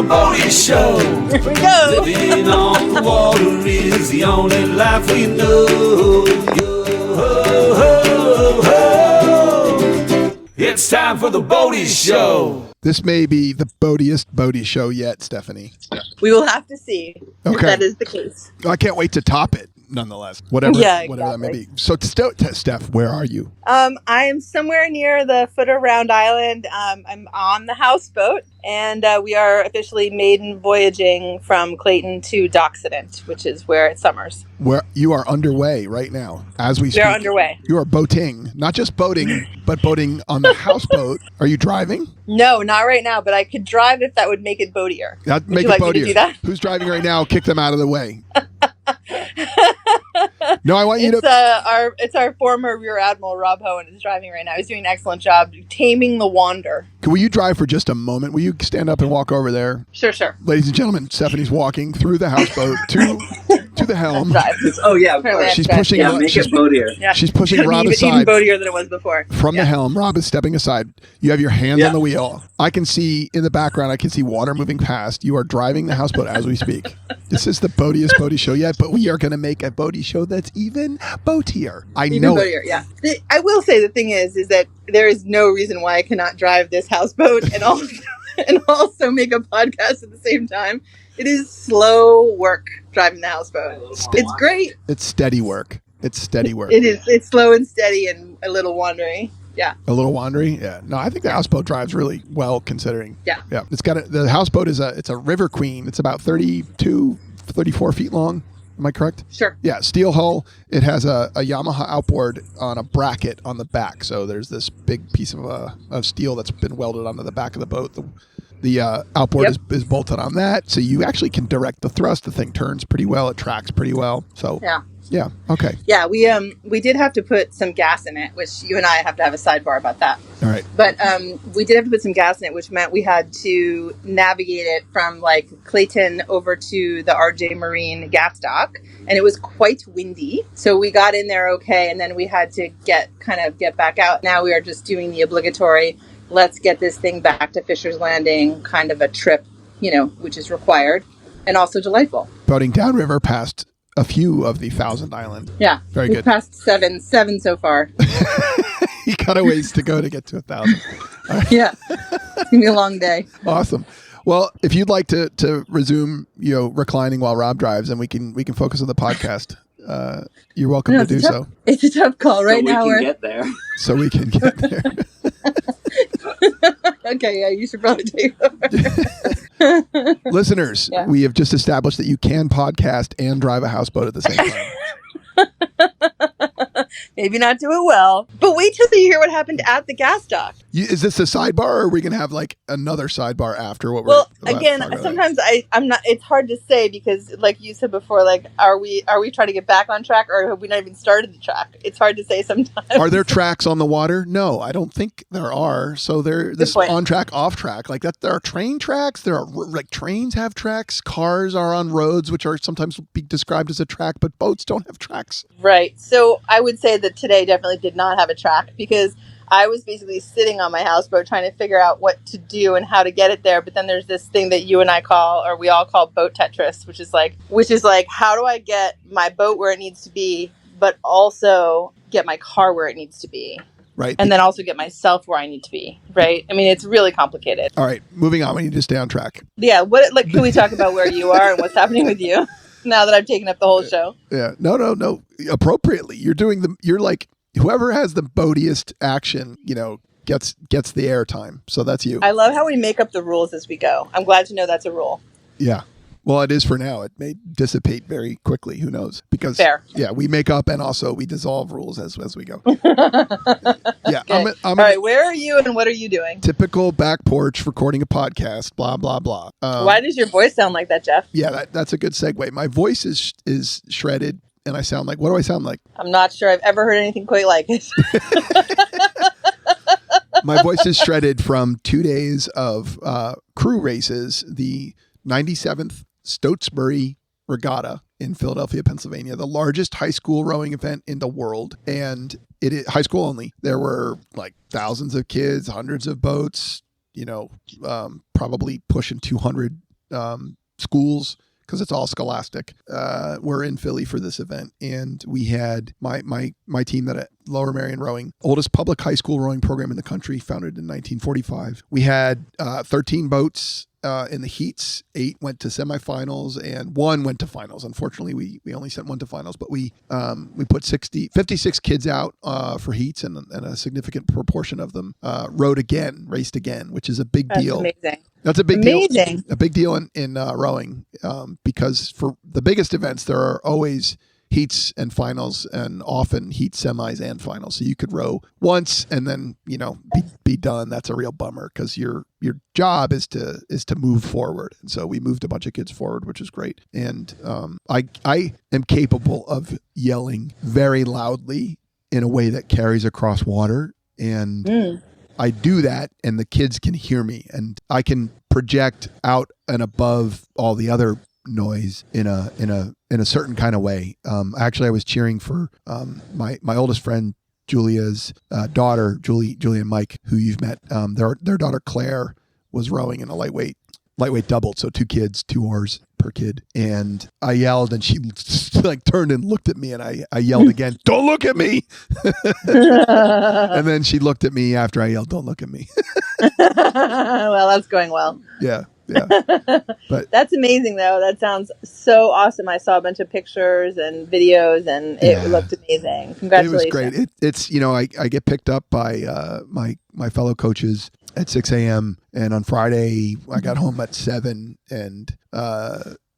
the Bodie Show. Here we go. Living on the water is the only life we know. It's time for the Bodie Show. This may be the boatiest Bodie show yet, Stephanie. We will have to see if that is the case. I can't wait to top it, nonetheless. Whatever that may be. So, Steph, where are you? I am somewhere near the foot of Round Island. I'm on the houseboat, and we are officially maiden voyaging from Clayton to Docksident, which is where it summers. Where you are underway right now, as we speak. We are underway. You are boating, not just boating, but boating on the houseboat. Are you driving? No, not right now, but I could drive if that would make it boatier. That'd make Would it you like me to do boatier. that? Who's driving right now? Kick them out of the way. No, I want you to. It's our former Rear Admiral Rob Hohen is driving right now. He's doing an excellent job taming the Wander. Will you drive for just a moment? Will you stand up and walk over there? Sure. Ladies and gentlemen, Stephanie's walking through the houseboat to the helm. Oh yeah, of course. She's pushing. Yeah, make it boatier. Yeah. She's pushing Rob even aside. boatier than it was before. From the helm, Rob is stepping aside. You have your hands on the wheel. I can see in the background, I can see water moving past. You are driving the houseboat as we speak. This is the boatiest Bodie show yet, but we are going to make a Bodie show that's even boatier. I know boatier, yeah. I will say the thing is that there is no reason why I cannot drive this houseboat and also make a podcast at the same time. It is slow work driving the houseboat. It's great. It's steady work. It is. It's slow and steady and a little wandering. Yeah. A little wandering. Yeah. No, I think the houseboat drives really well considering. Yeah. Yeah. The houseboat it's a River Queen. It's about 32, 34 feet long. Am I correct? Sure. Yeah. Steel hull. It has a Yamaha outboard on a bracket on the back. So there's this big piece of steel that's been welded onto the back of the boat. The outboard is bolted on that. So you actually can direct the thrust. The thing turns pretty well. It tracks pretty well. So yeah. Okay. Yeah, we did have to put some gas in it, which you and I have to have a sidebar about that. All right. But we did have to put some gas in it, which meant we had to navigate it from like Clayton over to the RJ Marine gas dock, and it was quite windy. So we got in there okay, and then we had to get back out. Now we are just doing the obligatory, let's get this thing back to Fisher's Landing kind of a trip, which is required and also delightful. Boating downriver past a few of the Thousand Island. Yeah. Very We've good. Past seven so far. You got a ways to go to get to 1,000. Right. Yeah. It's going to be a long day. Awesome. Well, if you'd like to resume, reclining while Rob drives and we can focus on the podcast, you're welcome to do so. It's a tough call right now. So we can get there. Okay, yeah, you should probably take over. Listeners, we have just established that you can podcast and drive a houseboat at the same time. Maybe not do it well, but wait till you hear what happened at the gas dock. Is this a sidebar, or are we going to have like another sidebar after what we're about again, sometimes I'm not, it's hard to say because like you said before, like, are we trying to get back on track or have we not even started the track? It's hard to say sometimes. Are there tracks on the water? No, I don't think there are. So this on track, off track, like that. There are train tracks. There are like trains have tracks. Cars are on roads, which are sometimes be described as a track, but boats don't have tracks. Right. So I would say that today definitely did not have a track because I was basically sitting on my houseboat trying to figure out what to do and how to get it there. But then there's this thing that you and I call, or we all call, boat Tetris, which is like, how do I get my boat where it needs to be, but also get my car where it needs to be? Right. And then also get myself where I need to be. Right. I mean, it's really complicated. All right. Moving on. We need to stay on track. Yeah. Can we talk about where you are and what's happening with you now that I've taken up the whole show? Yeah. No. Appropriately. You're like, whoever has the boatiest action, gets the airtime. So that's you. I love how we make up the rules as we go. I'm glad to know that's a rule. Yeah. Well, it is for now. It may dissipate very quickly. Who knows? Because fair. Yeah, we make up and also we dissolve rules as we go. Yeah. Okay. All right. Where are you and what are you doing? Typical back porch recording a podcast. Blah blah blah. Why does your voice sound like that, Jeff? Yeah, that's a good segue. My voice is shredded. And I sound like, what do I sound like? I'm not sure I've ever heard anything quite like it. My voice is shredded from 2 days of crew races, the 97th Submarine Regatta in Philadelphia, Pennsylvania, the largest high school rowing event in the world. And it is high school only. There were like thousands of kids, hundreds of boats, probably pushing 200 schools, because it's all scholastic, were in Philly for this event. And we had my team that at Lower Merion Rowing, oldest public high school rowing program in the country, founded in 1945. We had 13 boats in the heats. 8 went to semifinals and 1 went to finals. Unfortunately, we only sent 1 to finals, but we put 56 kids out for heats, and a significant proportion of them raced again, which is a big deal. That's amazing. That's a big Amazing. deal. A big deal in rowing, because for the biggest events, there are always heats and finals, and often heat semis and finals. So you could row once and then, be done. That's a real bummer, because your job is to move forward. And so we moved a bunch of kids forward, which is great. And I am capable of yelling very loudly in a way that carries across water. And I do that, and the kids can hear me, and I can project out and above all the other noise in a certain kind of way. Actually, I was cheering for my oldest friend Julia's daughter, Julie and Mike, who you've met. Their daughter Claire was rowing in a lightweight double, so 2 kids, 2 oars per kid. And I yelled, and she turned and looked at me, and I yelled again, "Don't look at me!" And then she looked at me after I yelled, "Don't look at me." Well, that's going well. Yeah. But that's amazing, though. That sounds so awesome. I saw a bunch of pictures and videos, and it looked amazing. Congratulations. It was great. It's I get picked up by my fellow coaches at 6 a.m. and on Friday I got home at 7, and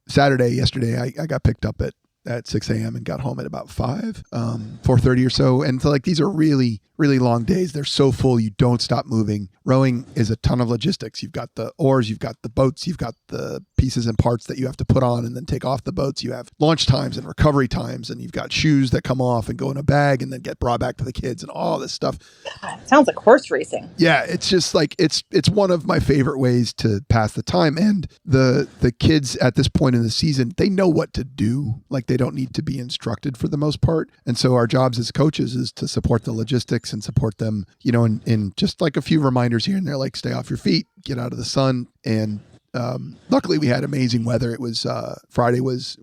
yesterday I got picked up at 6 a.m. and got home at about 4:30 or so. And so, these are really, really long days. They're so full, you don't stop moving. Rowing is a ton of logistics. You've got the oars, you've got the boats, you've got the pieces and parts that you have to put on and then take off the boats. You have launch times and recovery times, and you've got shoes that come off and go in a bag and then get brought back to the kids and all this stuff. God, it sounds like horse racing. Yeah, it's just it's one of my favorite ways to pass the time. And the kids at this point in the season, they know what to do. They don't need to be instructed for the most part. And so our jobs as coaches is to support the logistics and support them, in just a few reminders here and there, stay off your feet, get out of the sun. And luckily we had amazing weather. It was Friday was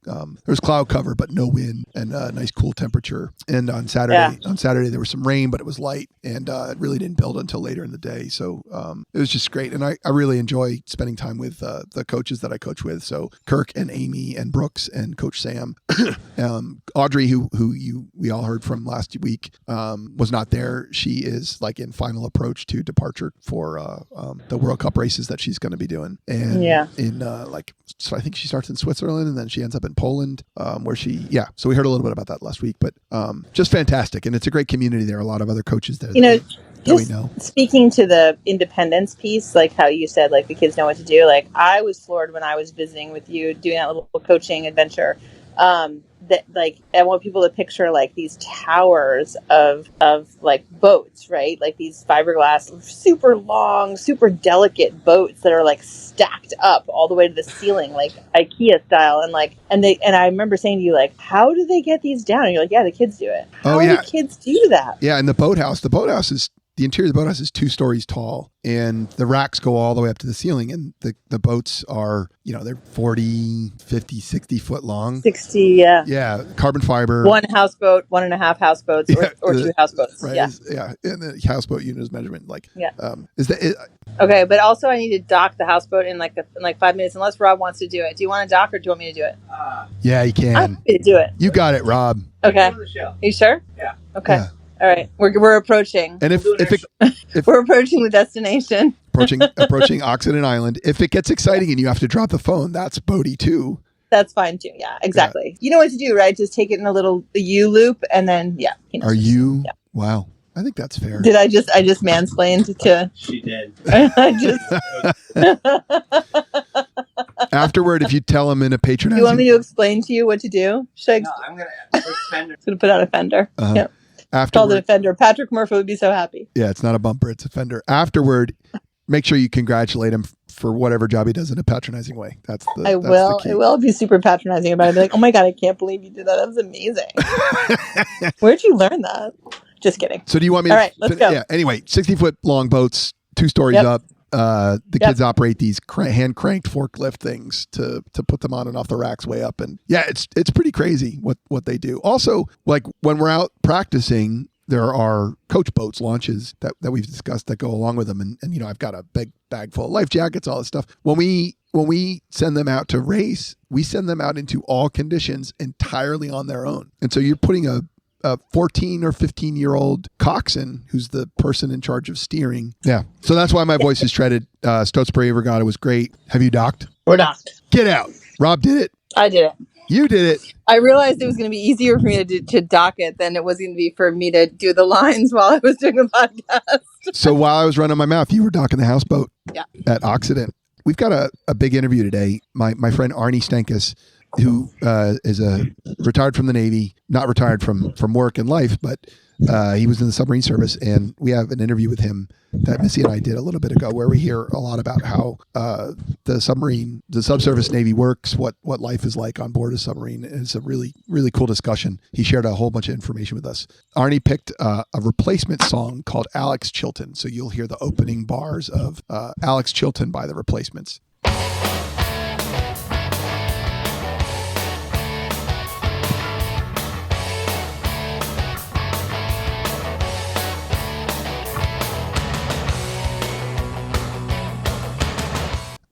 there was cloud cover, but no wind, and a nice cool temperature. And on Saturday there was some rain, but it was light, and it really didn't build until later in the day. So it was just great. And I really enjoy spending time with the coaches that I coach with. So Kirk and Amy and Brooks and Coach Sam. Audrey, who we all heard from last week, was not there. She is in final approach to departure for the World Cup races that she's going to be doing. And so I think she starts in Switzerland, and then she ends up in Poland, so we heard a little bit about that last week, but just fantastic. And it's a great community there. A lot of other coaches there that we know. Speaking to the independence piece, how you said, the kids know what to do. I was floored when I was visiting with you, doing that little coaching adventure. That I want people to picture these towers of boats, right? These fiberglass, super long, super delicate boats that are stacked up all the way to the ceiling, IKEA style. And I remember saying to you, how do they get these down? And you're yeah, the kids do it. How do kids do that? Yeah, and the boathouse is the interior of the boathouse is 2 stories tall, and the racks go all the way up to the ceiling, and the boats are, they're 40, 50, 60 foot long. 60, yeah. Yeah, carbon fiber. 1 houseboat, 1.5 houseboats, or 2 houseboats. Right, yeah. And the houseboat unit is measurement, is that it? Okay, but also I need to dock the houseboat in 5 minutes, unless Rob wants to do it. Do you want to dock, or do you want me to do it? Yeah, you can. I'm happy to do it. You got it, Rob. Okay. You sure? Yeah. Okay. Yeah. All right, we're approaching. And if we're approaching the destination, approaching Occident Island, if it gets exciting and you have to drop the phone, that's boaty too. That's fine too. Yeah, exactly. Yeah. You know what to do, right? Just take it in a little U loop, and then Are you? Yeah. Wow, I think that's fair. Did I just mansplained to? She did. Afterward, if you tell him in a patronizing, you want me to explain to you what to do? No, I'm gonna put out a fender. Uh-huh. Yep. Called it a fender. Patrick Murphy would be so happy. Yeah, it's not a bumper; it's a fender. Afterward, make sure you congratulate him for whatever job he does in a patronizing way. I will be super patronizing about it. Be like, oh my God, I can't believe you did that. That was amazing. Where'd you learn that? Just kidding. So do you want me All right, let's go. Yeah. Anyway, 60-foot long boats, 2 stories up. The kids operate these hand cranked forklift things to put them on and off the racks way up. And yeah, it's pretty crazy what they do. Also, like when we're out practicing, there are coach boats launches that we've discussed that go along with them. And I've got a big bag full of life jackets, all this stuff. When we send them out to race, we send them out into all conditions entirely on their own. And so you're putting a 14 or 15-year-old coxswain who's the person in charge of steering. Yeah. So that's why my voice is shredded. Stotesbury Regatta was great. Have you docked? We're docked. Get out. Rob did it. I did it. You did it. I realized it was going to be easier for me to dock it than it was going to be for me to do the lines while I was doing the podcast. So while I was running my mouth, you were docking the houseboat at Occident. We've got a big interview today. My friend Arny Stankus, who is retired from the Navy, not retired from work and life, but he was in the submarine service, and we have an interview with him that Missy and I did a little bit ago, where we hear a lot about how the subsurface Navy works, what life is like on board a submarine. It's a really, really cool discussion. He shared a whole bunch of information with us. Arny picked a replacement song called Alex Chilton, so you'll hear the opening bars of Alex Chilton by the Replacements.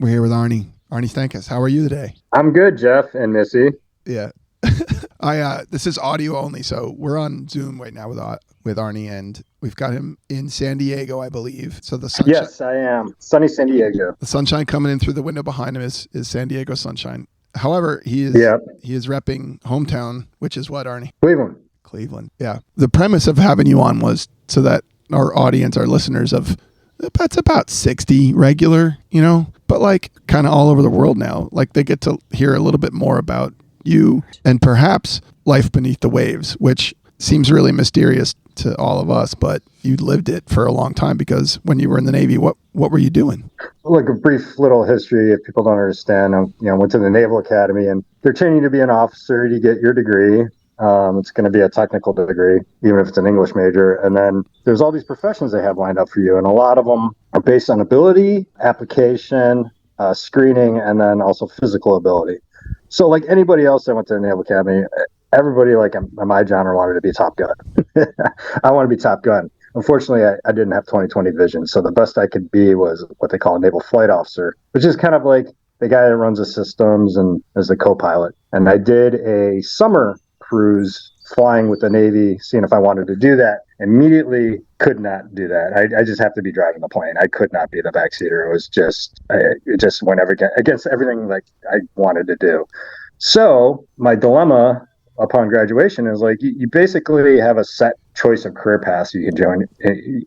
We're here with Arny Stankus. How are you today? I'm good, Jeff and Missy. Yeah. This is audio only, so we're on Zoom right now with Arny, and we've got him in San Diego, I believe. So the sunshine. Yes, I am. Sunny San Diego. The sunshine coming in through the window behind him is San Diego sunshine. However, he is repping hometown, which is what, Arny? Cleveland. Yeah. The premise of having you on was so that our audience, our listeners that's about 60 regular, but like kind of all over the world now. Like they get to hear a little bit more about you and perhaps life beneath the waves, which seems really mysterious to all of us, but you lived it for a long time, because when you were in the Navy, what were you doing? Like a brief little history, if people don't understand, I went to the Naval Academy, and they're training you to be an officer to get your degree. It's going to be a technical degree, even if it's an English major. And then there's all these professions they have lined up for you. And a lot of them are based on ability, application, screening, and then also physical ability. So like anybody else that went to the Naval Academy, everybody like in my genre wanted to be Top Gun. I want to be Top Gun. Unfortunately, I didn't have 20/20 vision. So the best I could be was what they call a naval flight officer, which is kind of like the guy that runs the systems and is the co-pilot. And I did a summer cruise flying with the Navy, seeing if I wanted to do that. Immediately could not do that. I just have to be driving the plane. I could not be the backseater. It was it just went against everything like I wanted to do. So my dilemma upon graduation is like, you basically have a set choice of career paths you can join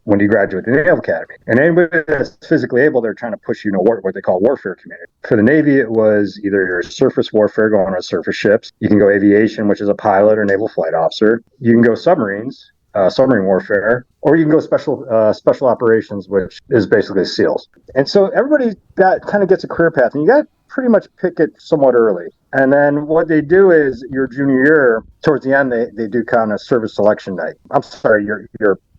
when you graduate the Naval Academy. And anybody that's physically able, they're trying to push you into what they call warfare community. For the Navy, it was either your surface warfare, going on surface ships. You can go aviation, which is a pilot or naval flight officer. You can go submarines, submarine warfare, or you can go special operations, which is basically SEALs. And so everybody that kind of gets a career path, and you got to pretty much pick it somewhat early. And then what they do is your junior year, towards the end, they do kind of service selection night. I'm sorry, your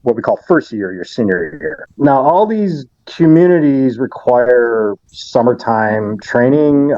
what we call first year, your senior year. Now, all these communities require summertime training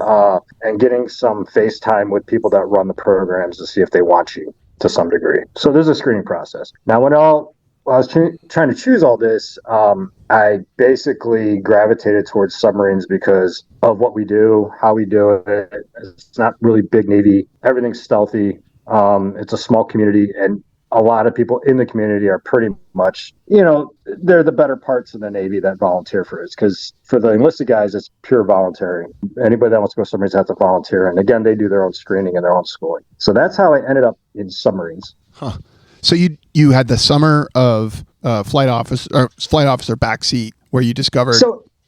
and getting some face time with people that run the programs to see if they want you to some degree. So there's a screening process. Now, when I was trying to choose all this, I basically gravitated towards submarines because of what we do, how we do it. It's not really big Navy. Everything's stealthy. It's a small community, and a lot of people in the community are pretty much, they're the better parts of the Navy that volunteer for it. Because for the enlisted guys, it's pure voluntary. Anybody that wants to go submarines has to volunteer. And again, they do their own screening and their own schooling. So that's how I ended up in submarines. Huh. So you had the summer of flight officer backseat where you discovered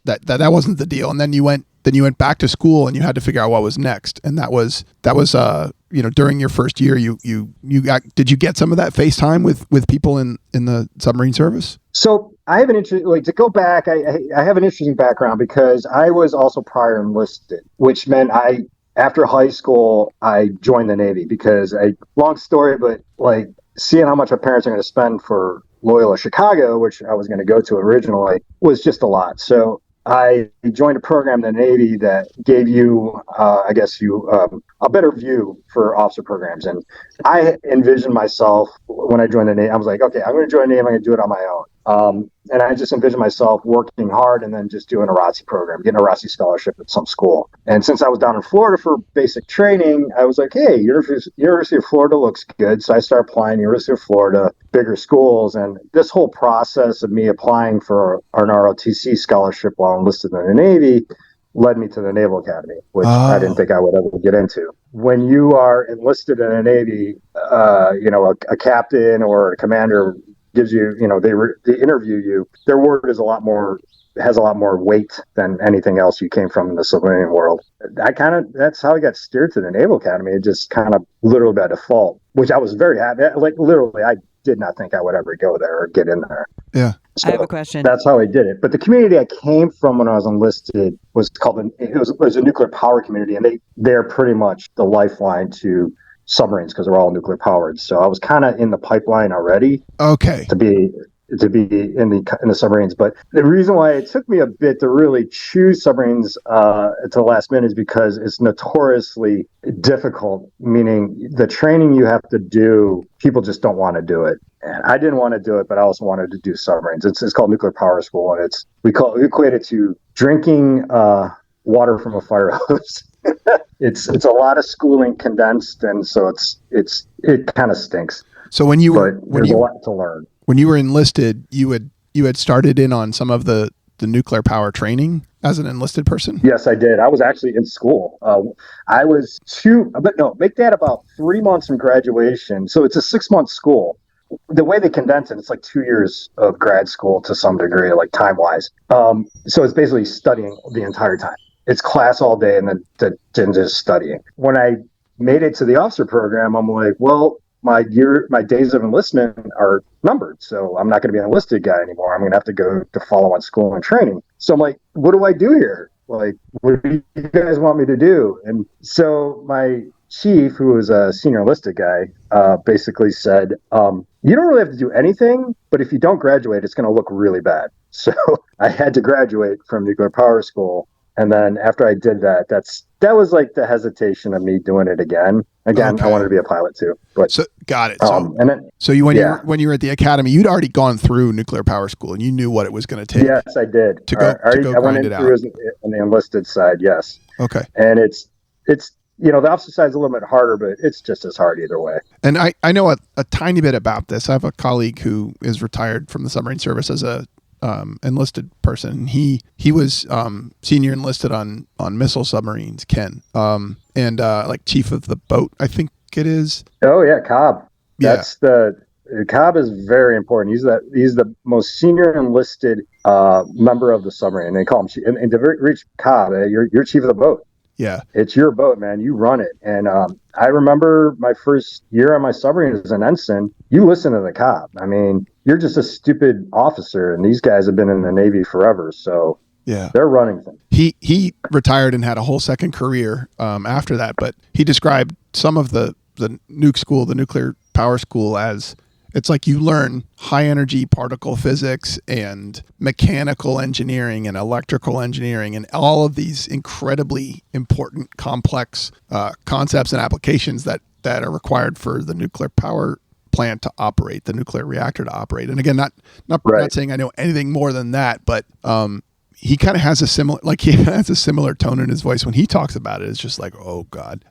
that wasn't the deal, and then you went back to school and you had to figure out what was next, and that was during your first year did you get some of that FaceTime with people in the submarine service? So I have to go back. I have an interesting background because I was also prior enlisted, which meant after high school I joined the Navy because long story, but like seeing how much my parents are going to spend for Loyola Chicago, which I was going to go to originally, was just a lot. So I joined a program in the Navy that gave you, a better view for officer programs. And I envisioned myself when I joined the Navy, I was like, okay, I'm going to join the Navy. I'm going to do it on my own. And I just envisioned myself working hard and then just doing a ROTC program, getting a ROTC scholarship at some school. And since I was down in Florida for basic training, I was like, hey, University of Florida looks good. So I started applying to University of Florida, bigger schools. And this whole process of me applying for an ROTC scholarship while enlisted in the Navy led me to the Naval Academy, which I didn't think I would ever get into. When you are enlisted in the Navy, a captain or a commander gives you, they interview you. Their word is has a lot more weight than anything else you came from in the civilian world. That's how I got steered to the Naval Academy. It just kind of literally by default, which I was very happy. Like literally, I did not think I would ever go there or get in there. Yeah. So I have a question. That's how I did it. But the community I came from when I was enlisted was it was a nuclear power community, and they're pretty much the lifeline to submarines because they're all nuclear powered. So I was kind of in the pipeline already. Okay. To be in the submarines. But the reason why it took me a bit to really choose submarines at the last minute is because it's notoriously difficult, meaning the training you have to do, people just don't want to do it. And I didn't want to do it, but I also wanted to do submarines. It's called nuclear power school, and we equate it to drinking water from a fire hose. It's a lot of schooling condensed, and so it kind of stinks. So there's a lot to learn. When you were enlisted, you had started in on some of the nuclear power training as an enlisted person? Yes, I did. I was actually in school. Make that about 3 months from graduation. So it's a 6-month school. The way they condense it, it's like 2 years of grad school to some degree, like time-wise. So it's basically studying the entire time. It's class all day and then just studying. When I made it to the officer program, I'm like, well, my days of enlistment are numbered, so I'm not going to be an enlisted guy anymore. I'm going to have to go to follow on school and training. So I'm like, what do I do here? Like, what do you guys want me to do? And so my chief, who was a senior enlisted guy, basically said, you don't really have to do anything, but if you don't graduate, it's going to look really bad. So I had to graduate from nuclear power school. And then after I did that, that was like the hesitation of me doing it again. Okay. I wanted to be a pilot too. But so got it. When you were at the academy, you'd already gone through nuclear power school, and you knew what it was going to take. Yes, I did. I went in through on the enlisted side. Yes. Okay. And it's the officer side's a little bit harder, but it's just as hard either way. And I know a tiny bit about this. I have a colleague who is retired from the submarine service as a enlisted person. He was senior enlisted on missile submarines, Ken, and like chief of the boat, I think it is. Oh yeah, Cobb. Cobb is very important. He's the most senior enlisted member of the submarine. They call him, and to reach Cobb, you're chief of the boat. Yeah, it's your boat, man. You run it. And I remember my first year on my submarine as an ensign. You listen to the Cobb. I mean, you're just a stupid officer, and these guys have been in the Navy forever. So yeah, they're running things. He retired and had a whole second career after that. But he described some of the nuke school, the nuclear power school, as it's like you learn high energy particle physics and mechanical engineering and electrical engineering and all of these incredibly important, complex concepts and applications that are required for the nuclear power plant to operate, the nuclear reactor to operate. And again, not saying I know anything more than that, but he kind of has a similar tone in his voice when he talks about it. It's just like, oh God.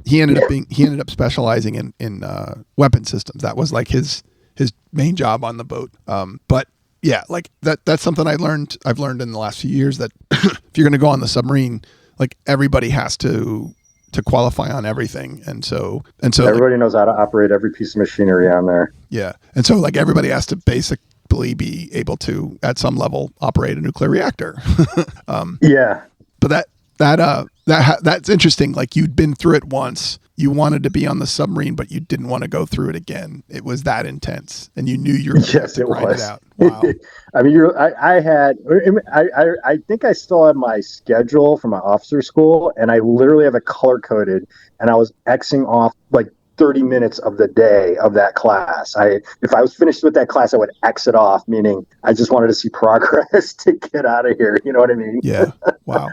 He ended up specializing in weapon systems. That was like his main job on the boat. But yeah, like that's something I've learned in the last few years, that if you're going to go on the submarine, like everybody has to qualify on everything. And so everybody knows how to operate every piece of machinery on there. Yeah. And so like everybody has to basically be able to at some level operate a nuclear reactor. Yeah. But that's interesting. Like you'd been through it once. You wanted to be on the submarine, but you didn't want to go through it again. It was that intense, and you knew you were going to grind it out. Wow. I mean, I think I still have my schedule from my officer school, and I literally have it color coded, and I was Xing off like 30 minutes of the day of that class. If I was finished with that class, I would exit off, meaning I just wanted to see progress to get out of here. You know what I mean? Yeah. Wow.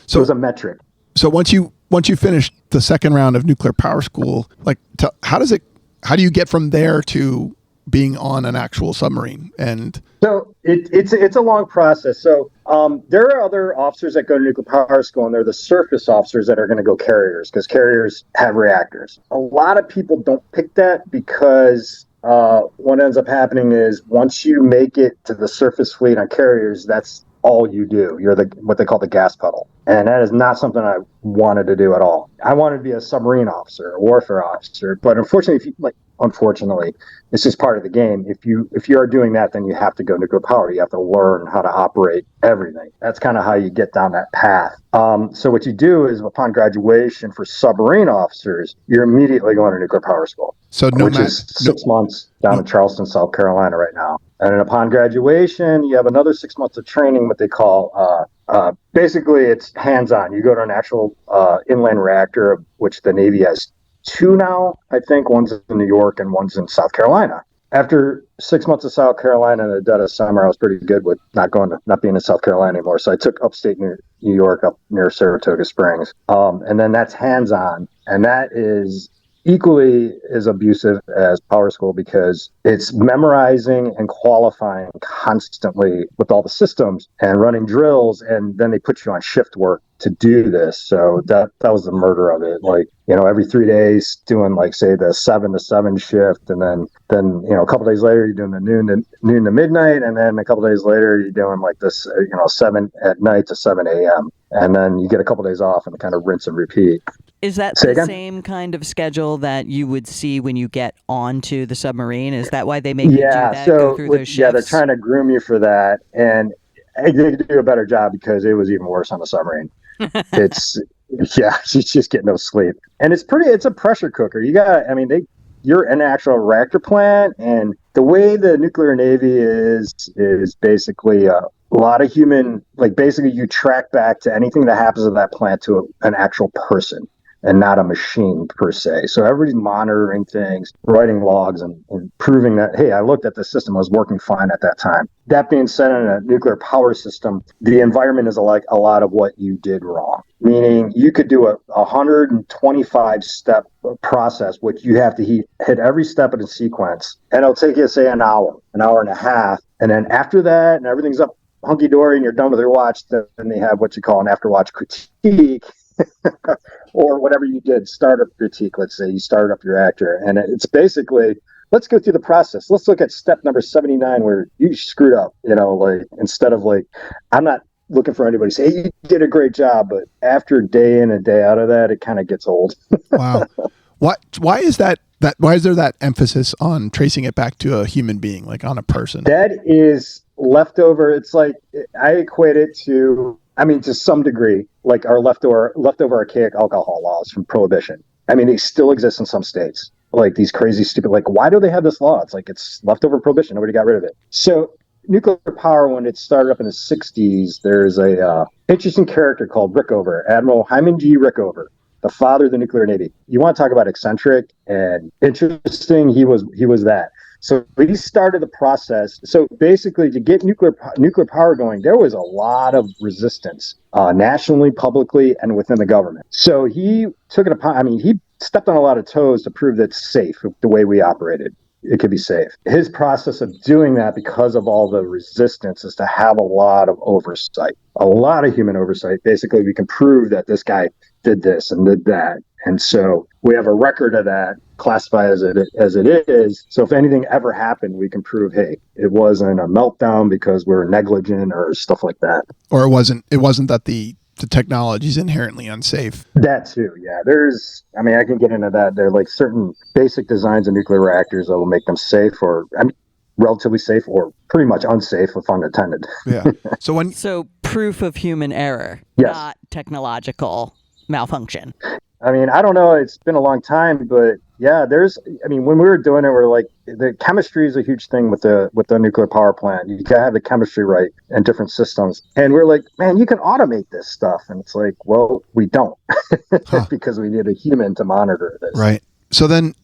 So it was a metric. So once you finish the second round of nuclear power school, like how do you get from there to being on an actual submarine? And so it's a long process. So there are other officers that go to nuclear power school, and they're the surface officers that are going to go carriers, because carriers have reactors. A lot of people don't pick that because what ends up happening is once you make it to the surface fleet on carriers, that's all you do. You're what they call the gas pedal. And that is not something I wanted to do at all. I wanted to be a submarine officer, a warfare officer. But unfortunately, unfortunately, it's just part of the game. If you are doing that, then you have to go nuclear power. You have to learn how to operate everything. That's kind of how you get down that path. So what you do is, upon graduation for submarine officers, you're immediately going to nuclear power school, which is 6 months down in Charleston, South Carolina right now. And then upon graduation, you have another 6 months of training, what they call basically it's hands-on. You go to an actual inland reactor, of which the Navy has 2 now, I think. One's in New York and one's in South Carolina. After 6 months of South Carolina in the dead of summer, I was pretty good with not being in South Carolina anymore. So I took upstate New York, up near Saratoga Springs. And then that's hands-on. And that is equally as abusive as power school, because it's memorizing and qualifying constantly with all the systems and running drills, and then they put you on shift work to do this. So that was the murder of it. Like, every 3 days doing, like, say, the 7 to 7 shift, and then a couple days later you're doing the noon to midnight, and then a couple days later you're doing like this 7 at night to 7 a.m. and then you get a couple days off and kind of rinse and repeat. Is that the same kind of schedule that you would see when you get onto the submarine? Is that why they make you do that, go through those shifts? Yeah, they're trying to groom you for that, and they could do a better job, because it was even worse on the submarine. You just get no sleep, and it's a pressure cooker. You're in an actual reactor plant, and the way the nuclear Navy is basically a lot of human, like, basically you track back to anything that happens at that plant to an actual person and not a machine per se. So everybody's monitoring things, writing logs, and proving that, hey, I looked at the system, it was working fine at that time. That being said, in a nuclear power system, the environment is like a lot of what you did wrong. Meaning you could do a 125-step process, which you have to hit every step in the sequence, and it'll take you, say, an hour and a half. And then after that, and everything's up hunky-dory and you're done with your watch, then they have what you call an after-watch critique. Or whatever you did, startup critique. Let's say you started up your reactor, and it's basically, let's go through the process. Let's look at step number 79 where you screwed up. Instead of, like, I'm not looking for anybody to say, hey, you did a great job, but after day in and day out of that, it kind of gets old. Wow. Why is that? Why is there that emphasis on tracing it back to a human being, like on a person? That is leftover. It's like, I equate it to some degree, like our leftover archaic alcohol laws from Prohibition. They still exist in some states. Like these crazy, stupid, like, why do they have this law? It's like, it's leftover Prohibition. Nobody got rid of it. So nuclear power, when it started up in the 60s, there's a interesting character called Rickover, Admiral Hyman G. Rickover, the father of the nuclear Navy. You want to talk about eccentric and interesting? He was that. So he started the process. So basically, to get nuclear power going, there was a lot of resistance nationally, publicly, and within the government. So he took it upon. He stepped on a lot of toes to prove that it's safe the way we operated. It could be safe. His process of doing that, because of all the resistance, is to have a lot of oversight, a lot of human oversight. Basically, we can prove that this guy did this and did that. And so we have a record of that, classified as it is. So if anything ever happened, we can prove, hey, it wasn't a meltdown because we're negligent or stuff like that. Or it wasn't that the technology is inherently unsafe. That too, yeah. I can get into that. There are like certain basic designs of nuclear reactors that will make them safe, or relatively safe, or pretty much unsafe if unattended. Yeah. So proof of human error, yes, not technological malfunction. I don't know. It's been a long time, but yeah, when we were doing it, we're like, the chemistry is a huge thing with the nuclear power plant. You gotta have the chemistry right and different systems. And we're like, man, you can automate this stuff. And it's like, well, we don't, because we need a human to monitor this. Right. then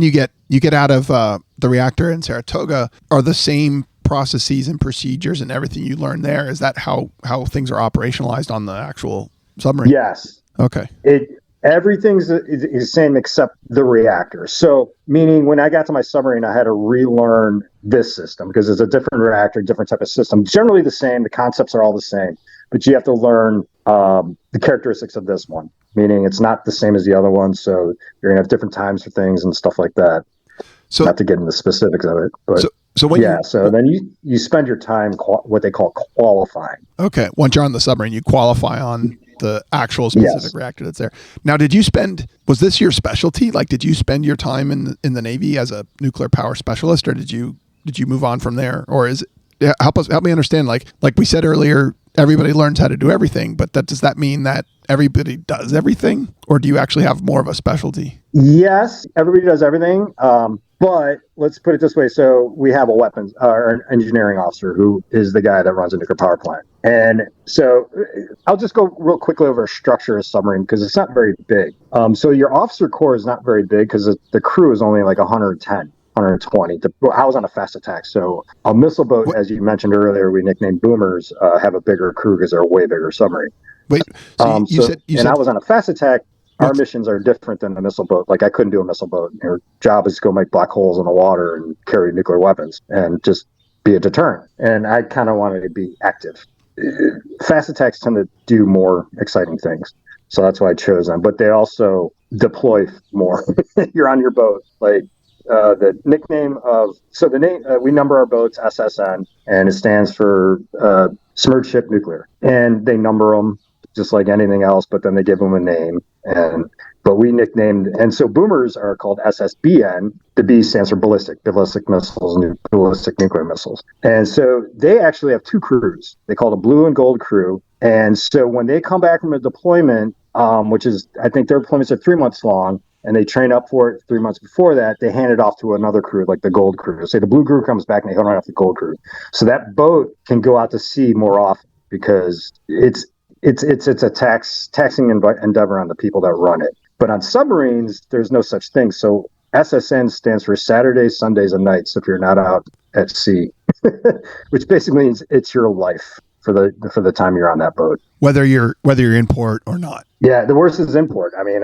you get out of the reactor in Saratoga. Are the same processes and procedures and everything you learn there? Is that how things are operationalized on the actual submarine? Yes. Okay. Everything's the same except the reactor. So, meaning when I got to my submarine, I had to relearn this system because it's a different reactor, different type of system. Generally the same. The concepts are all the same, but you have to learn the characteristics of this one. Meaning it's not the same as the other one. So you're gonna have different times for things and stuff like that. So, not to get into the specifics of it, but so then you spend your time what they call qualifying. Okay. Once you're on the submarine, you qualify on the actual specific reactor that's there. Now, was this your specialty? Like, did you spend your time in the Navy as a nuclear power specialist, or did you move on from there? Or help me understand, like we said earlier, everybody learns how to do everything, but does that mean that everybody does everything, or do you actually have more of a specialty? Yes, everybody does everything. But let's put it this way. So we have a weapons or an engineering officer who is the guy that runs a nuclear power plant. And so I'll just go real quickly over a structure of a submarine because it's not very big. So your officer corps is not very big because the crew is only like 110, 120. I was on a fast attack. So a missile boat, as you mentioned earlier, we nicknamed boomers, have a bigger crew because they're a way bigger submarine. Wait, so you said I was on a fast attack. Our missions are different than a missile boat. Like I couldn't do a missile boat. Your job is to go make black holes in the water and carry nuclear weapons and just be a deterrent. And I kind of wanted to be active. Fast attacks tend to do more exciting things. So that's why I chose them. But they also deploy more. You're on your boat. Like the nickname we number our boats SSN, and it stands for Submerged Ship Nuclear. And they number them just like anything else, but then they give them a name. But we nicknamed, and so boomers are called SSBN. The B stands for ballistic missiles, and ballistic nuclear missiles. And so they actually have two crews. They call it a blue and gold crew. And so when they come back from a deployment, which is, I think their deployments are 3 months long, and they train up for it 3 months before that, they hand it off to another crew, like the gold crew. Say the blue crew comes back and they hand it off to the gold crew. So that boat can go out to sea more often because it's a taxing endeavor on the people that run it. But on submarines, there's no such thing. So SSN stands for Saturdays, Sundays, and Nights if you're not out at sea, which basically means it's your life for the time you're on that boat. Whether you're in port or not. Yeah, the worst is import. I mean,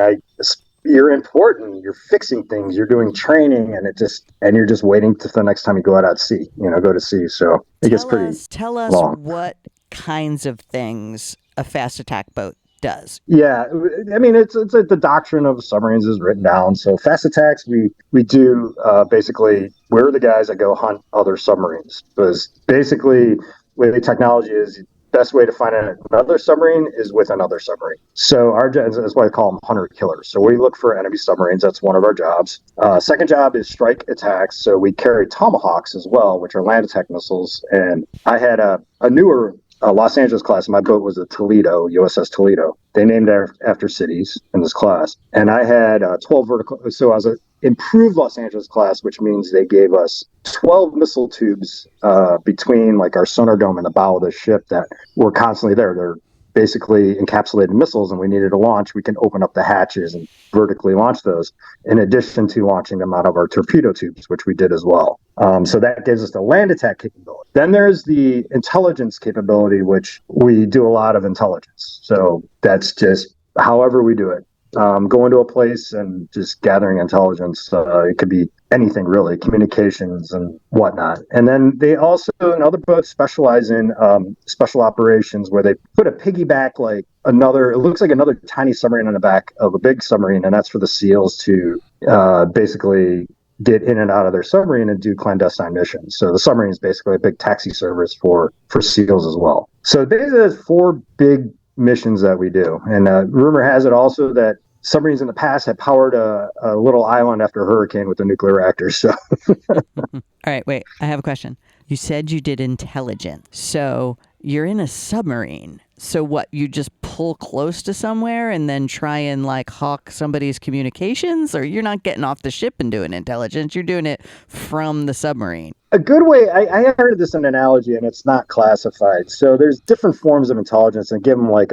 you're in port and you're fixing things, you're doing training, and you're just waiting to the next time you go out at sea, go to sea. So it gets pretty long. Tell us what kinds of things a fast attack boat does. Yeah, I mean it's like the doctrine of submarines is written down. So fast attacks, we do basically, we're the guys that go hunt other submarines, because basically the technology is best way to find another submarine is with another submarine. So that's why I call them hunter killers. So we look for enemy submarines. That's one of our jobs. Second job is strike attacks. So we carry Tomahawks as well, which are land attack missiles. And I had a newer Los Angeles class. My boat was a Toledo, USS Toledo. They named after cities in this class. And I had 12 vertical. So I was an improved Los Angeles class, which means they gave us 12 missile tubes between like our sonar dome and the bow of the ship that were constantly there. They're basically encapsulated missiles, and we needed to launch. We can open up the hatches and vertically launch those, in addition to launching them out of our torpedo tubes, which we did as well. So that gives us the land attack capability. Then there's the intelligence capability, which we do a lot of intelligence. So that's just however we do it. Going to a place and just gathering intelligence. It could be anything really, communications and whatnot. And then they also, in other boats, specialize in special operations where they put a piggyback, like it looks like another tiny submarine on the back of a big submarine, and that's for the SEALs to basically get in and out of their submarine and do clandestine missions. So the submarine is basically a big taxi service for SEALs as well. So there's 4 big missions that we do. And rumor has it also that submarines in the past have powered a little island after a hurricane with a nuclear reactor. So, all right, wait, I have a question. You said you did intelligence. So you're in a submarine. So what, you just pull close to somewhere and then try and like hawk somebody's communications? Or you're not getting off the ship and doing intelligence, you're doing it from the submarine? A good way, I heard this in an analogy, and it's not classified. So there's different forms of intelligence, and give them like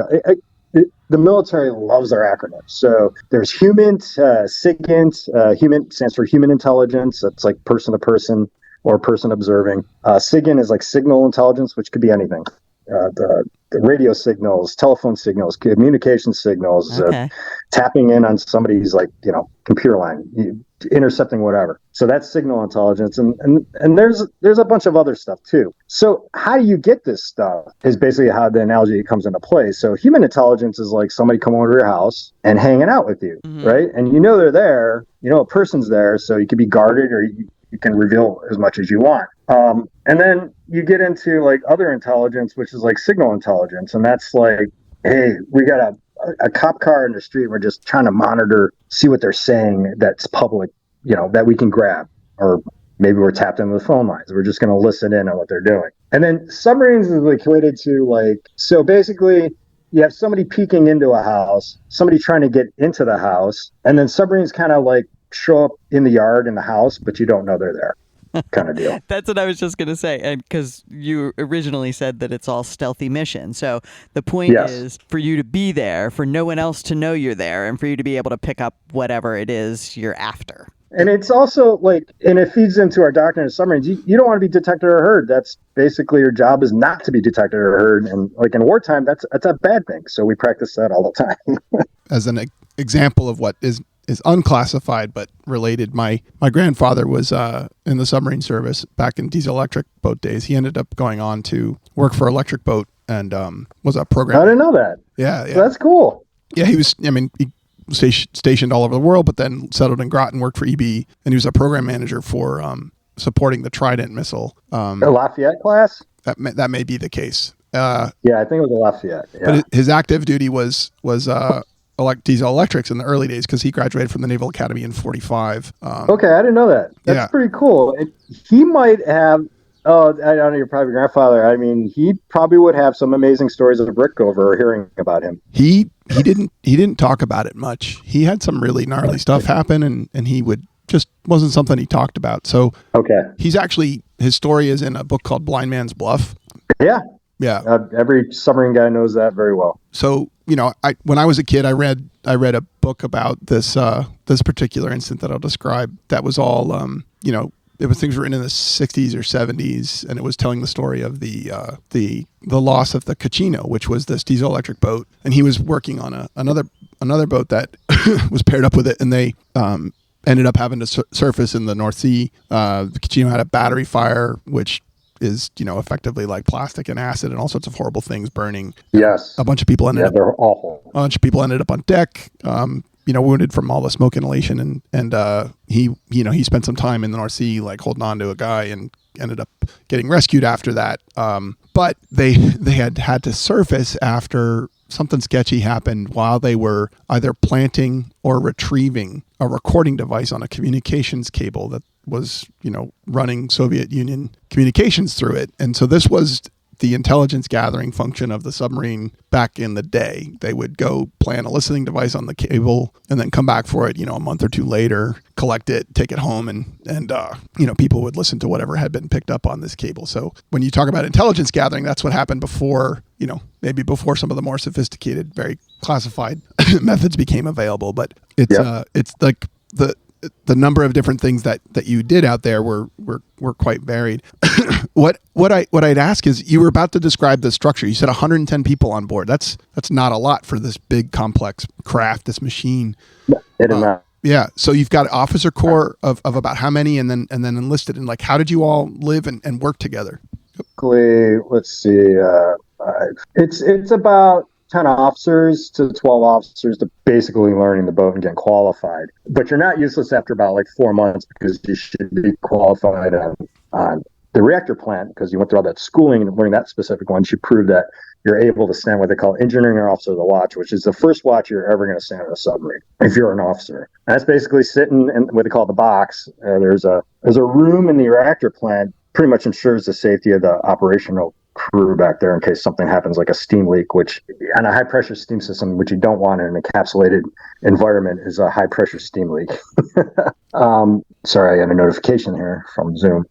the military loves their acronyms. So there's HUMINT, SIGINT. HUMINT stands for human intelligence. That's like person to person or person observing. SIGINT is like signal intelligence, which could be anything. The radio signals, telephone signals, communication signals, Okay. tapping in on somebody's computer line, intercepting whatever. So that's signal intelligence, and there's a bunch of other stuff too. So how do you get this stuff is basically how the analogy comes into play. So human intelligence is like somebody coming over to your house and hanging out with you, right? And they're there, a person's there, so you could be guarded or you can reveal as much as you want. And then you get into like other intelligence, which is like signal intelligence. And that's like, hey, we got a cop car in the street. We're just trying to monitor, see what they're saying that's public, that we can grab. Or maybe we're tapped into the phone lines. We're just going to listen in on what they're doing. And then submarines is like related to so basically you have somebody peeking into a house, somebody trying to get into the house, and then submarines kind of like show up in the yard in the house, but you don't know they're there. Kind of deal. That's what I was just going to say. And because you originally said that it's all stealthy mission. So the point is for you to be there, for no one else to know you're there, and for you to be able to pick up whatever it is you're after. And it's also and it feeds into our doctrine of submarines. You don't want to be detected or heard. That's basically your job is not to be detected or heard. And in wartime, that's a bad thing. So we practice that all the time. As an example of what is unclassified but related, my grandfather was in the submarine service back in diesel electric boat days. He ended up going on to work for Electric Boat and was a programmer. I didn't know that. Yeah. So that's cool. Yeah, he was. I mean, he was stationed all over the world, but then settled in Groton, worked for EB, and he was a program manager for supporting the Trident missile. The Lafayette class. That may be the case. Yeah, I think it was a Lafayette. Yeah. But his active duty was diesel electrics in the early days because he graduated from the Naval Academy in 45. Okay, I didn't know that. That's pretty cool. He might have. Oh, I don't know your private grandfather. I mean, he probably would have some amazing stories of Rickover hearing about him. He didn't talk about it much. He had some really gnarly stuff happen, and he would just wasn't something he talked about. So he's actually his story is in a book called Blind Man's Bluff. Yeah. Yeah. Every submarine guy knows that very well. So, when I was a kid, I read a book about this particular incident that I'll describe. That was all, it was things written in the 60s or 70s, and it was telling the story of the loss of the Caccino, which was this diesel electric boat, and he was working on another boat that was paired up with it, and they ended up having to surface in the North Sea. The Caccino had a battery fire, which is effectively like plastic and acid and all sorts of horrible things burning. Yes, a bunch of people ended up. They're awful. A bunch of people ended up on deck, wounded from all the smoke inhalation, and he spent some time in the North Sea holding on to a guy and ended up getting rescued after that. But they had to surface after something sketchy happened while they were either planting or retrieving a recording device on a communications cable that was, running Soviet Union communications through it. And so this was the intelligence gathering function of the submarine back in the day. They would go plant a listening device on the cable and then come back for it, a month or two later, collect it, take it home, and people would listen to whatever had been picked up on this cable. So when you talk about intelligence gathering, that's what happened before, maybe before some of the more sophisticated, very classified methods became available. But it's like the number of different things that you did out there were quite varied. What I'd ask is, you were about to describe the structure. You said 110 people on board. That's not a lot for this big complex craft, this machine. It is not. Yeah. So you've got officer corps of about how many, and then enlisted, and how did you all live and work together? Let's see. It's about 10 officers to 12 officers to basically learning the boat and getting qualified. But you're not useless after about 4 months, because you should be qualified on the reactor plant, because you went through all that schooling and learning that specific one. You prove that you're able to stand what they call engineering officer of the watch, which is the first watch you're ever going to stand in a submarine if you're an officer. And that's basically sitting in what they call the box. There's a room in the reactor plant, pretty much ensures the safety of the operational crew back there in case something happens, like a steam leak, which on a high pressure steam system, which you don't want in an encapsulated environment, is a high pressure steam leak. Sorry, I got a notification here from Zoom.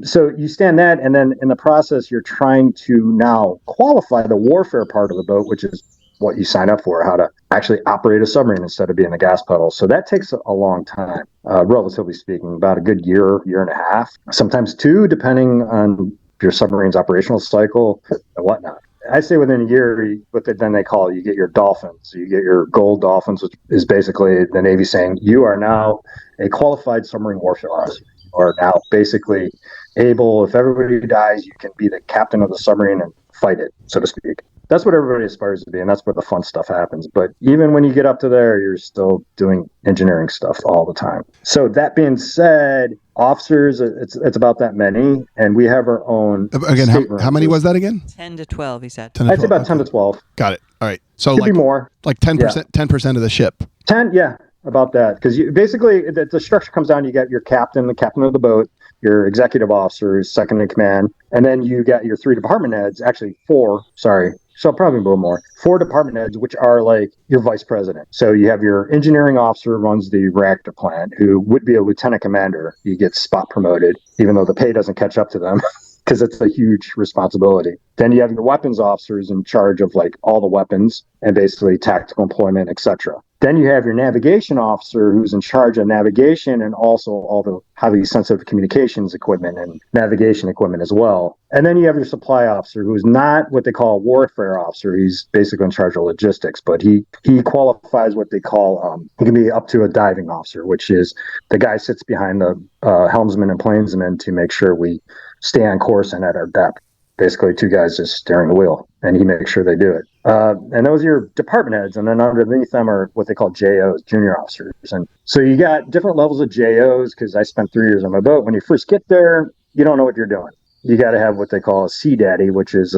So you stand that, and then in the process, you're trying to now qualify the warfare part of the boat, which is what you sign up for, how to actually operate a submarine instead of being a gas pedal. So that takes a long time, relatively speaking, about a good year and a half, sometimes two, depending on your submarine's operational cycle and whatnot. I say within a year, then they call it, you get your dolphins, you get your gold dolphins, which is basically the Navy saying you are now a qualified submarine warfare officer. You are now basically able, if everybody dies, you can be the captain of the submarine and fight it, so to speak. That's what everybody aspires to be, and that's where the fun stuff happens. But even when you get up to there, you're still doing engineering stuff all the time. So that being said, officers, it's about that many, and we have our own. Again, how many was that again? 10 to 12, he said. 10 to 12. I'd say about 10 to 12. Got it. All right. So could be more. Like 10%, 10% of the ship. 10, yeah, about that. Because basically the structure comes down. You got your captain, the captain of the boat, your executive officers, second in command, and then you got your 3 department heads. Actually, 4. Sorry. So probably a little more. 4 department heads, which are like your vice president. So you have your engineering officer runs the reactor plant, who would be a lieutenant commander. He gets spot promoted, even though the pay doesn't catch up to them because it's a huge responsibility. Then you have your weapons officers in charge of like all the weapons and basically tactical employment, etc. Then you have your navigation officer who's in charge of navigation and also all the highly sensitive communications equipment and navigation equipment as well. And then you have your supply officer who's not what they call a warfare officer. He's basically in charge of logistics, but he qualifies what they call, he can be up to a diving officer, which is the guy sits behind the helmsman and planesman to make sure we stay on course and at our depth. Basically 2 guys just steering the wheel, and he makes sure they do it. And those are your department heads, and then underneath them are what they call JOs, junior officers. And so you got different levels of JOs, because I spent 3 years on my boat. When you first get there, you don't know what you're doing. You got to have what they call a sea daddy, which is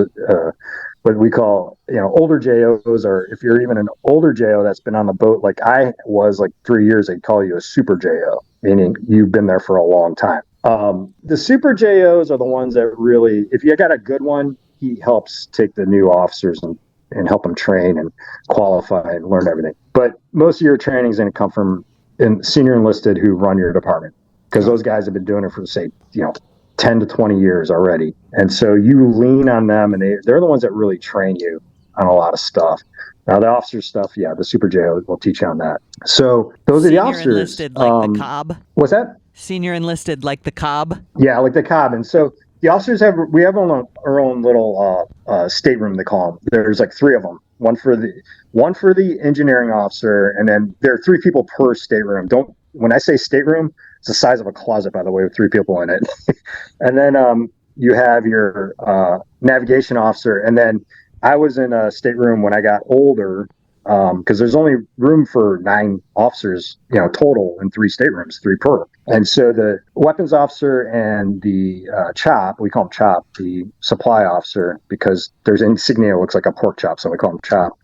what we call, older JOs, or if you're even an older JO that's been on the boat, like I was like 3 years, they'd call you a super JO, meaning you've been there for a long time. The super JOs are the ones that really, if you got a good one, he helps take the new officers and help them train and qualify and learn everything. But most of your training is going to come from senior enlisted who run your department, because those guys have been doing it for, say, 10 to 20 years already. And so you lean on them, and they're the ones that really train you on a lot of stuff. Now, the officer stuff, yeah, the super JO will teach you on that. So those are the officers. Senior enlisted like the Cobb? What's that? Senior enlisted like the Cobb? Yeah, like the Cobb. And so the officers we have our own little stateroom, they call them. There's like 3 of them. One for the engineering officer, and then there are 3 people per stateroom. When I say stateroom, it's the size of a closet, by the way, with 3 people in it. And then you have your navigation officer, and then I was in a stateroom when I got older, because there's only room for 9 officers, total in 3 staterooms, 3 per. And so the weapons officer and the CHOP, we call him CHOP, the supply officer, because there's insignia that looks like a pork chop, so we call him CHOP.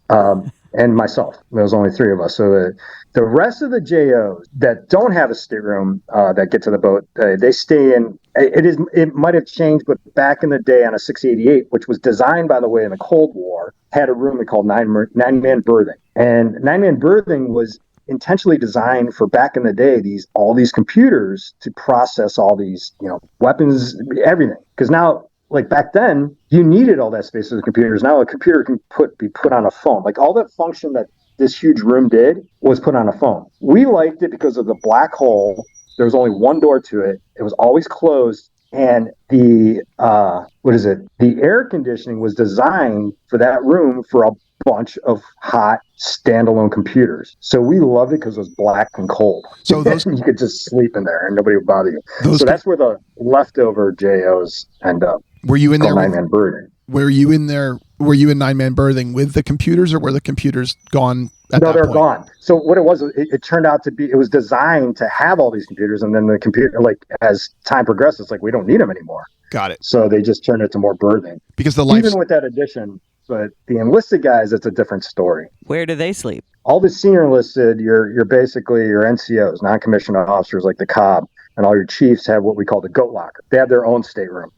And myself. There's only 3 of us. So the rest of the JOs that don't have a stateroom that get to the boat, they stay in. It might have changed, but back in the day on a 688, which was designed, by the way, in the Cold War, had a room we called nine-man berthing. And nine-man berthing was intentionally designed for, back in the day, all these computers to process all these, weapons, everything. Because now, like back then, you needed all that space for the computers. Now a computer can be put on a phone. Like all that function that this huge room did was put on a phone. We liked it because of the black hole. There was only one door to it. It was always closed. And the air conditioning was designed for that room for a bunch of hot standalone computers. So we loved it because it was black and cold. So you could just sleep in there and nobody would bother you. So that's where the leftover JOs end up. Were you in there? Nine-man berthing. Were you in there? Were you in nine-man berthing with the computers, or were the computers gone at that point? No, they're gone. So what it was, it turned out to be, it was designed to have all these computers, and then the computer, like as time progressed, it's like we don't need them anymore. Got it. So they just turned it to more berthing. Because even with that addition, but the enlisted guys, it's a different story. Where do they sleep? All the senior enlisted, you're basically your NCOs, non-commissioned officers like the Cobb, and all your chiefs have what we call the goat locker. They have their own stateroom.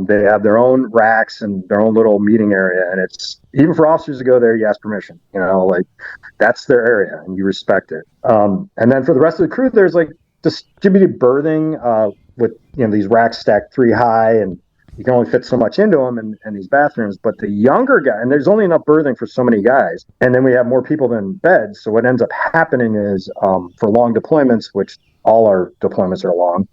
They have their own racks and their own little meeting area. And it's, even for officers to go there, you ask permission, like that's their area and you respect it. And then for the rest of the crew, there's like distributed berthing with, these racks stacked 3 high, and you can only fit so much into them in these bathrooms. But the younger guy, and there's only enough berthing for so many guys, and then we have more people than beds. So what ends up happening is for long deployments, which all our deployments are long,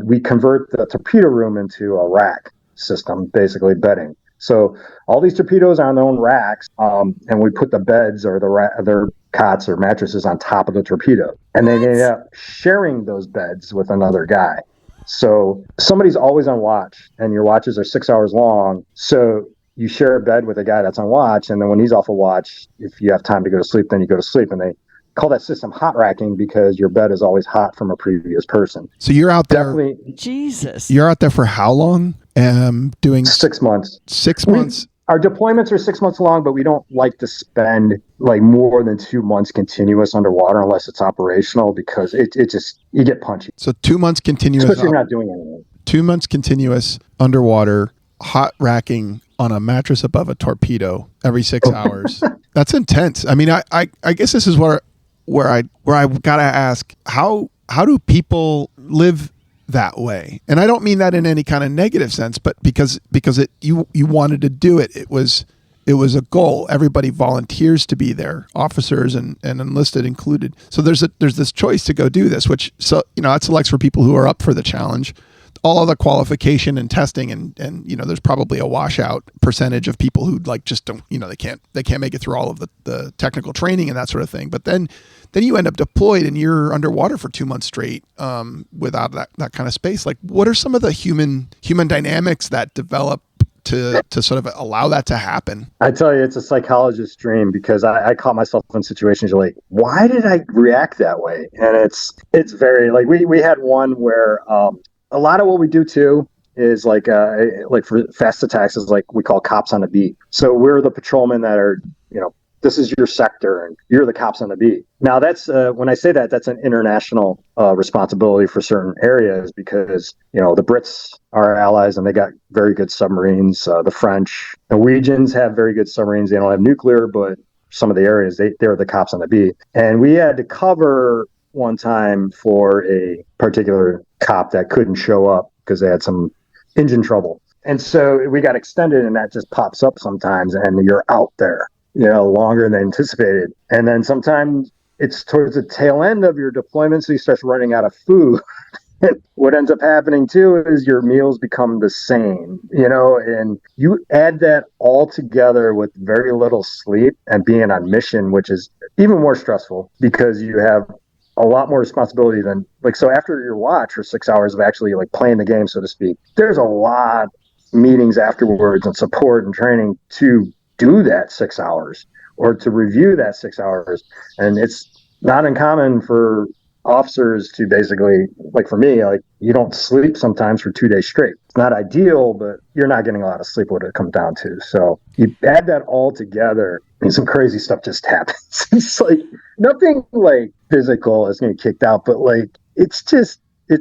we convert the torpedo room into a rack system, basically bedding. So all these torpedoes are on their own racks, and we put the beds or their cots or mattresses on top of the torpedo. And they end up sharing those beds with another guy. So somebody's always on watch, and your watches are 6 hours long. So you share a bed with a guy that's on watch, and then when he's off of watch, if you have time to go to sleep, then you go to sleep. And they call that system hot racking because your bed is always hot from a previous person. So you're out there. Definitely. Jesus. You're out there for how long? Doing 6 months. 6 months. Our deployments are 6 months long, but we don't like to spend like more than 2 months continuous underwater unless it's operational, because it just, you get punchy. So 2 months continuous. Especially if you're not doing anything. 2 months continuous underwater, hot racking on a mattress above a torpedo every 6 hours. That's intense. I mean, I guess this is where I gotta ask, how do people live that way? And I don't mean that in any kind of negative sense, but because you wanted to do it. It was a goal. Everybody volunteers to be there, officers and enlisted included. So there's this choice to go do this, which, so, that selects for people who are up for the challenge. All of the qualification and testing and there's probably a washout percentage of people who just don't, they can't make it through all of the technical training and that sort of thing. But then you end up deployed and you're underwater for 2 months straight without that kind of space. Like, what are some of the human dynamics that develop to sort of allow that to happen? I tell you, it's a psychologist's dream, because I caught myself in situations you're like, why did I react that way? And it's very, like, we had one where a lot of what we do too is like for fast attacks is like we call cops on the beat. So we're the patrolmen that are, this is your sector and you're the cops on the beat. Now that's when I say that, that's an international responsibility for certain areas, because the Brits are our allies and they got very good submarines. The French, Norwegians have very good submarines. They don't have nuclear, but some of the areas they're the cops on the beat. And we had to cover one time for a particular cop that couldn't show up because they had some engine trouble. And so we got extended, and that just pops up sometimes, and you're out there, longer than anticipated. And then sometimes it's towards the tail end of your deployment, so you start running out of food. What ends up happening too is your meals become the same, and you add that all together with very little sleep and being on mission, which is even more stressful because you have a lot more responsibility than, like, so after your watch for 6 hours of actually like playing the game, so to speak, there's a lot meetings afterwards and support and training to do that 6 hours or to review that 6 hours. And it's not uncommon for officers to basically, like for me, like, you don't sleep sometimes for 2 days straight. It's not ideal, but you're not getting a lot of sleep, what it comes down to. So you add that all together and some crazy stuff just happens. It's like nothing like physical is getting kicked out, but like it's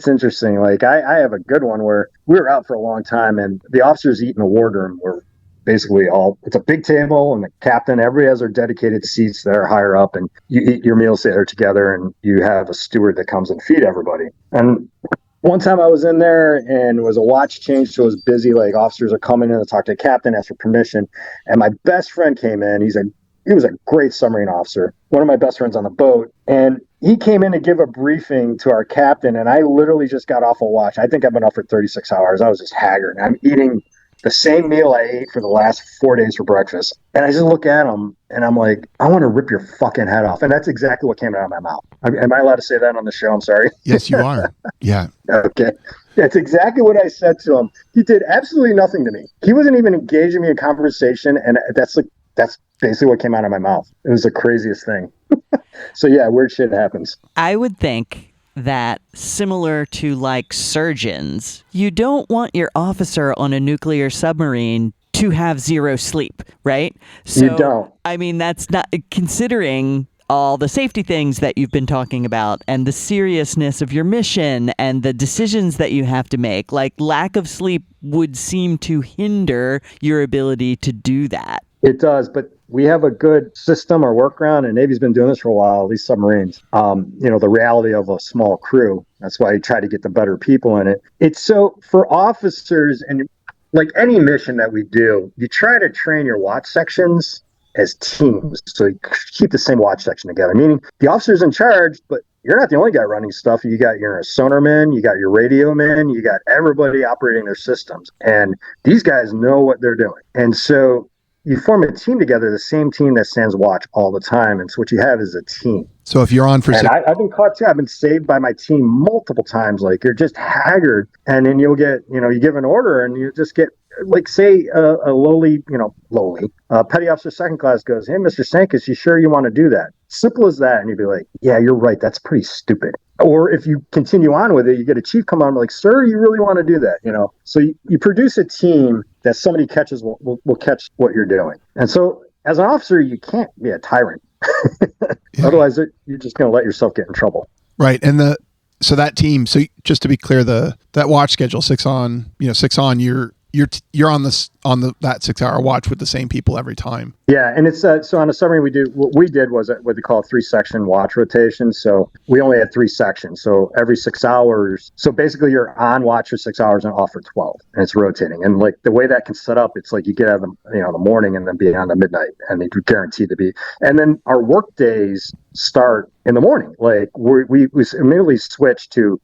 interesting. Like I have a good one where we were out for a long time and the officers eat in the wardroom where basically it's a big table and the captain, everybody has their dedicated seats that are higher up, and you eat your meals there together, and you have a steward that comes and feed everybody. And one time I was in there and it was a watch change, so it was busy. Like, officers are coming in to talk to the captain, ask for permission. And my best friend came in. He was a great submarine officer, one of my best friends on the boat. And he came in to give a briefing to our captain, and I literally just got off a watch. I think I've been up for 36 hours. I was just haggard. I'm eating the same meal I ate for the last 4 days for breakfast. And I just look at him and I'm like, I want to rip your fucking head off. And that's exactly what came out of my mouth. Am I allowed to say that on the show? I'm sorry. Yes, you are. Yeah. Okay. That's exactly what I said to him. He did absolutely nothing to me. He wasn't even engaging me in conversation. And that's basically what came out of my mouth. It was the craziest thing. So yeah, weird shit happens. I would think that, similar to like surgeons, you don't want your officer on a nuclear submarine to have zero sleep, right? So, you don't. I mean, that's not considering all the safety things that you've been talking about and the seriousness of your mission and the decisions that you have to make. Like, lack of sleep would seem to hinder your ability to do that. It does, but we have a good system or workaround, and Navy's been doing this for a while, these submarines. The reality of a small crew. That's why you try to get the better people in it. It's so, for officers, and like any mission that we do, you try to train your watch sections as teams. So you keep the same watch section together, meaning the officer's in charge, but you're not the only guy running stuff. You got your sonar men, you got your radio men, you got everybody operating their systems. And these guys know what they're doing. And so you form a team together, the same team that stands watch all the time. And so what you have is a team. So if you're on for and I've been caught too. I've been saved by my team multiple times. Like you're just haggard, and then you'll get, you give an order, and you just get, like, say a lowly petty officer second class goes, "Hey, Mr. Stankus, you sure you want to do that?" Simple as that, and you'd be like, "Yeah, you're right. That's pretty stupid." Or if you continue on with it, you get a chief come on, like, "Sir, you really want to do that?" So you produce a team that somebody catches will catch what you're doing, and so as an officer, you can't be a tyrant. Yeah. Otherwise, you're just going to let yourself get in trouble. Right. And so that team, so just to be clear, that watch schedule, 6 on, you're on that 6-hour watch with the same people every time. Yeah, and it's so on a submarine what we did was what they call a 3-section watch rotation. So we only had 3 sections. So every 6 hours. So basically you're on watch for 6 hours and off for 12, and it's rotating. And like the way that can set up, it's like you get out of the morning and then be on to midnight, and you're guaranteed to be. And then our work days start in the morning. Like we immediately switch to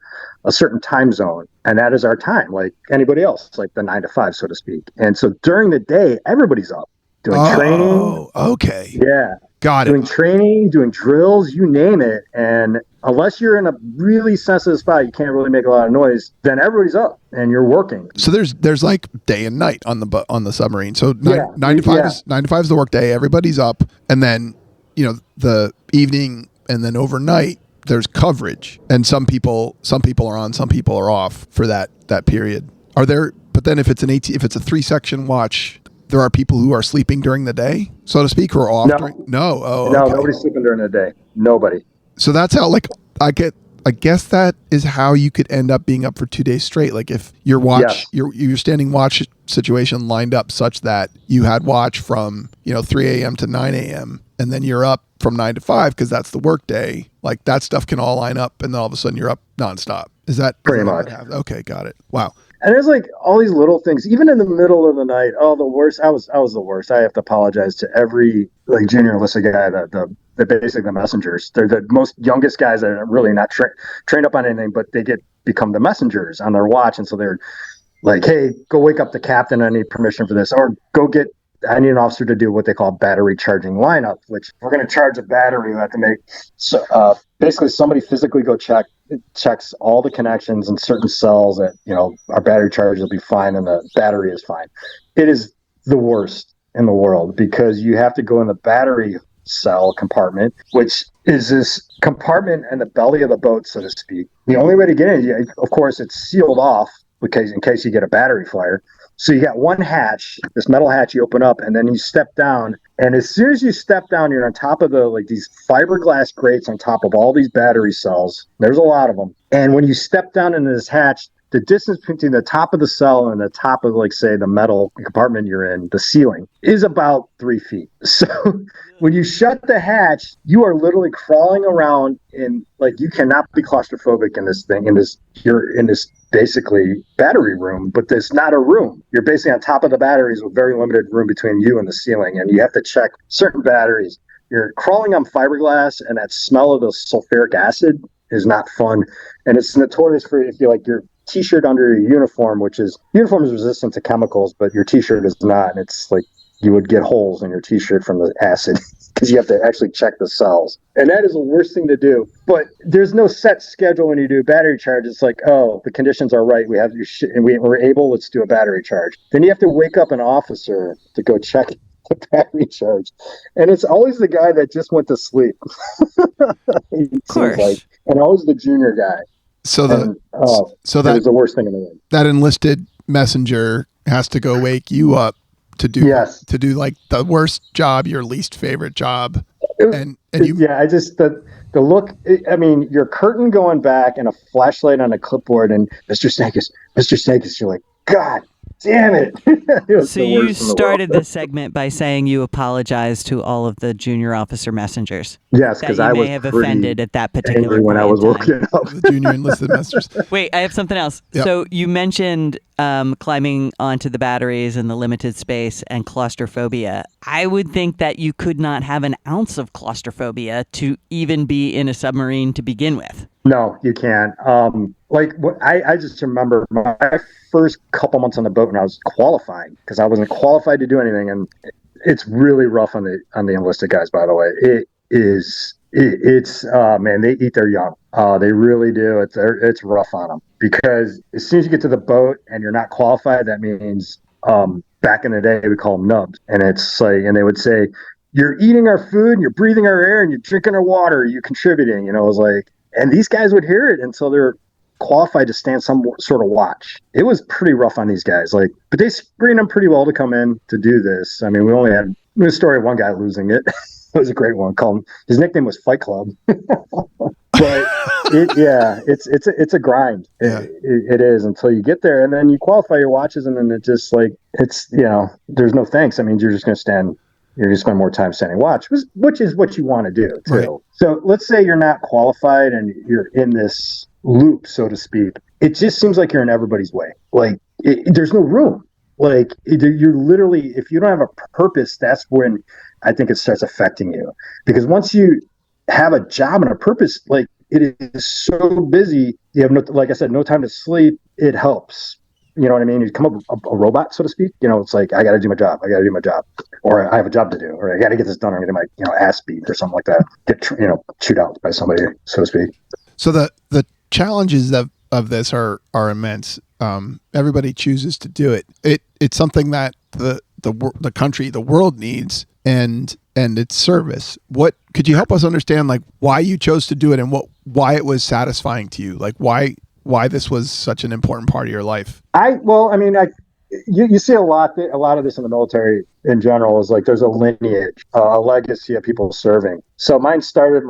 a certain time zone, and that is our time, like anybody else, like the 9 to 5, so to speak. And so during the day, everybody's up doing training. Oh, okay. Yeah. Got it. Doing training, doing drills, you name it. And unless you're in a really sensitive spot, you can't really make a lot of noise, then everybody's up and you're working. So there's like day and night on the submarine. So 9 to 5 is 9 to 5 is the work day. Everybody's up, and then the evening and then overnight there's coverage, and some people are on, some people are off for that period. But then if it's a 3-section watch, there are people who are sleeping during the day, so to speak, who are off. No, okay. Nobody's sleeping during the day. Nobody. So that's how, like, I guess that is how you could end up being up for 2 days straight. Like if your watch, your standing watch situation lined up such that you had watch from 3 a.m. to 9 a.m. and then you're up from 9 to 5 because that's the work day. Like that stuff can all line up, and then all of a sudden you're up nonstop. Is that pretty much? Okay, got it. Wow. And there's like all these little things, even in the middle of the night. Oh, the worst. I was the worst. I have to apologize to every like junior enlisted guy, the basically the messengers. They're the most youngest guys that are really not trained up on anything, but they become the messengers on their watch. And so they're like, "Hey, go wake up the captain. I need permission for this," or I need an officer to do what they call battery charging lineup, which if we're going to charge a battery, we have to make, basically somebody physically checks all the connections in certain cells that, our battery charge will be fine and the battery is fine. It is the worst in the world because you have to go in the battery cell compartment, which is this compartment in the belly of the boat, so to speak. The only way to get in, of course, it's sealed off because in case you get a battery fire. So you got one hatch, this metal hatch you open up, and then you step down. And as soon as you step down, you're on top of these fiberglass grates on top of all these battery cells. There's a lot of them. And when you step down into this hatch, the distance between the top of the cell and the top of, like, say, the metal compartment you're in, the ceiling, is about 3 feet. So when you shut the hatch, you are literally crawling around in, like, you cannot be claustrophobic in this thing. You're in this basically battery room, but there's not a room. You're basically on top of the batteries with very limited room between you and the ceiling, and you have to check certain batteries. You're crawling on fiberglass, and that smell of the sulfuric acid is not fun. And it's notorious for, if you like, your t-shirt under your uniform, uniform is resistant to chemicals, but your t-shirt is not. And it's like you would get holes in your t-shirt from the acid because you have to actually check the cells. And that is the worst thing to do. But there's no set schedule when you do battery charge. It's like, oh, the conditions are right. We have your shit and we're able, let's do a battery charge. Then you have to wake up an officer to go check the battery charge. And it's always the guy that just went to sleep. Of course. And always the junior guy. So that was the worst thing in the world. That enlisted messenger has to go wake you up to do like the worst job, your least favorite job. The look, I mean, your curtain going back and a flashlight on a clipboard and Mr. Stankus, you're like, God, damn it. It was So the you worst in the started world. this segment by saying you apologized to all of the junior officer messengers. Yes, That because you I may was have pretty offended at that particular angry when point I was in time. working up. The junior enlisted masters. Wait, I have something else. Yep. So you mentioned climbing onto the batteries and the limited space and claustrophobia. I would think that you could not have an ounce of claustrophobia to even be in a submarine to begin with. No, you can't. I just remember my first couple months on the boat when I was qualifying, because I wasn't qualified to do anything, and it's really rough on the enlisted guys. By the way, it's man, they eat their young. They really do. It's rough on them, because as soon as you get to the boat and you're not qualified, that means back in the day we call them nubs, and it's like, and they would say, you're eating our food, and you're breathing our air, and you're drinking our water, you're contributing. You know, it was like. And these guys would hear it until they're qualified to stand some sort of watch. It was pretty rough on these guys. But they screened them pretty well to come in to do this. I mean, we only had a story of one guy losing it. It was a great one. His nickname was Fight Club. But it's a grind. Yeah. It is until you get there, and then you qualify your watches, and then there's no thanks. I mean, you're just going to stand. You're going to spend more time standing watch, which is what you want to do too. Right. So let's say you're not qualified and you're in this loop, so to speak. It just seems like you're in everybody's way. There's no room. You're literally, if you don't have a purpose, that's when I think it starts affecting you. Because once you have a job and a purpose, it is so busy, you have like I said, no time to sleep. It helps. You know what I mean? You become a robot, so to speak. You know, it's like, I got to do my job. Or I have a job to do. Or I got to get this done. Or I'm going to get my ass beat or something like that. Get chewed out by somebody, so to speak. So the challenges of this are immense. Everybody chooses to do it. It's something that the country, the world needs, and its service. What could you help us understand, why you chose to do it, and why it was satisfying to you? Why this was such an important part of your life? You see a lot of this in the military in general is there's a lineage, a legacy of people serving. So mine started,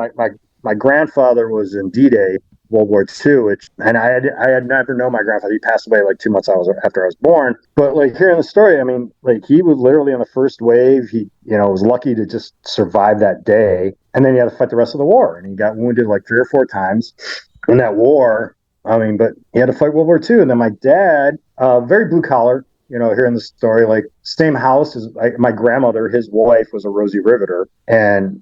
my grandfather was in D-Day, World War II, and I had never known my grandfather. He passed away 2 months after I was born. But hearing the story, I mean, he was literally on the first wave. He, was lucky to just survive that day. And then he had to fight the rest of the war, and he got wounded 3 or 4 times in that war. But he had to fight World War II. And then my dad, very blue collar, hearing the story, same house as my grandmother, his wife was a Rosie Riveter. And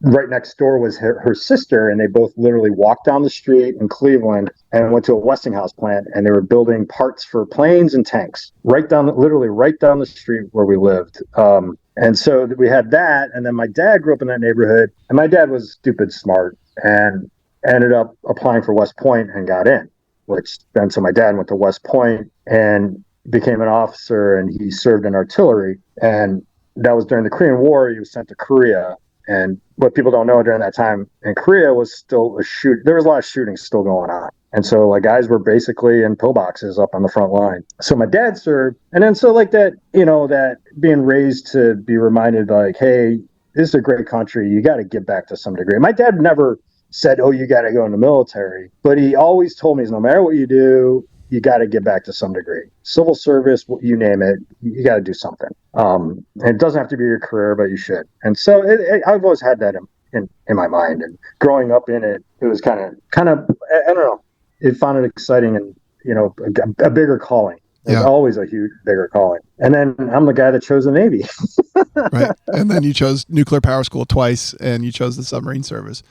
right next door was her sister. And they both literally walked down the street in Cleveland and went to a Westinghouse plant. And they were building parts for planes and tanks literally right down the street where we lived. And so we had that. And then my dad grew up in that neighborhood. And my dad was stupid smart and ended up applying for West Point and got in, so my dad went to West Point and became an officer, and he served in artillery. And that was during the Korean War. He was sent to Korea. And what people don't know, during that time in Korea was still there was a lot of shooting still going on. And so guys were basically in pillboxes up on the front line. So my dad served. And then that being raised to be reminded hey, this is a great country. You got to give back to some degree. My dad never said, oh, you got to go in the military. But he always told me, no matter what you do, you got to give back to some degree. Civil service, you name it, you got to do something. And it doesn't have to be your career, but you should. And so I've always had that in my mind. And growing up in it, it was kind of, I don't know, it found it exciting and, a bigger calling. There's always a huge, bigger calling. And then I'm the guy that chose the Navy. Right. And then you chose nuclear power school twice, and you chose the submarine service.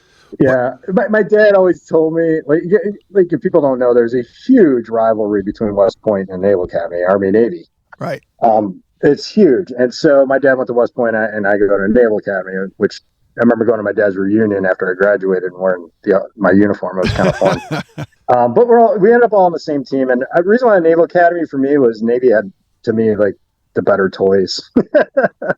Yeah, my dad always told me, if people don't know, there's a huge rivalry between West Point and Naval Academy, Army Navy. Right. It's huge. And so my dad went to West Point and I go to Naval Academy, which I remember going to my dad's reunion after I graduated and wearing my uniform. It was kind of fun. But we ended up all on the same team. And the reason why Naval Academy for me was Navy had, to me, the better toys.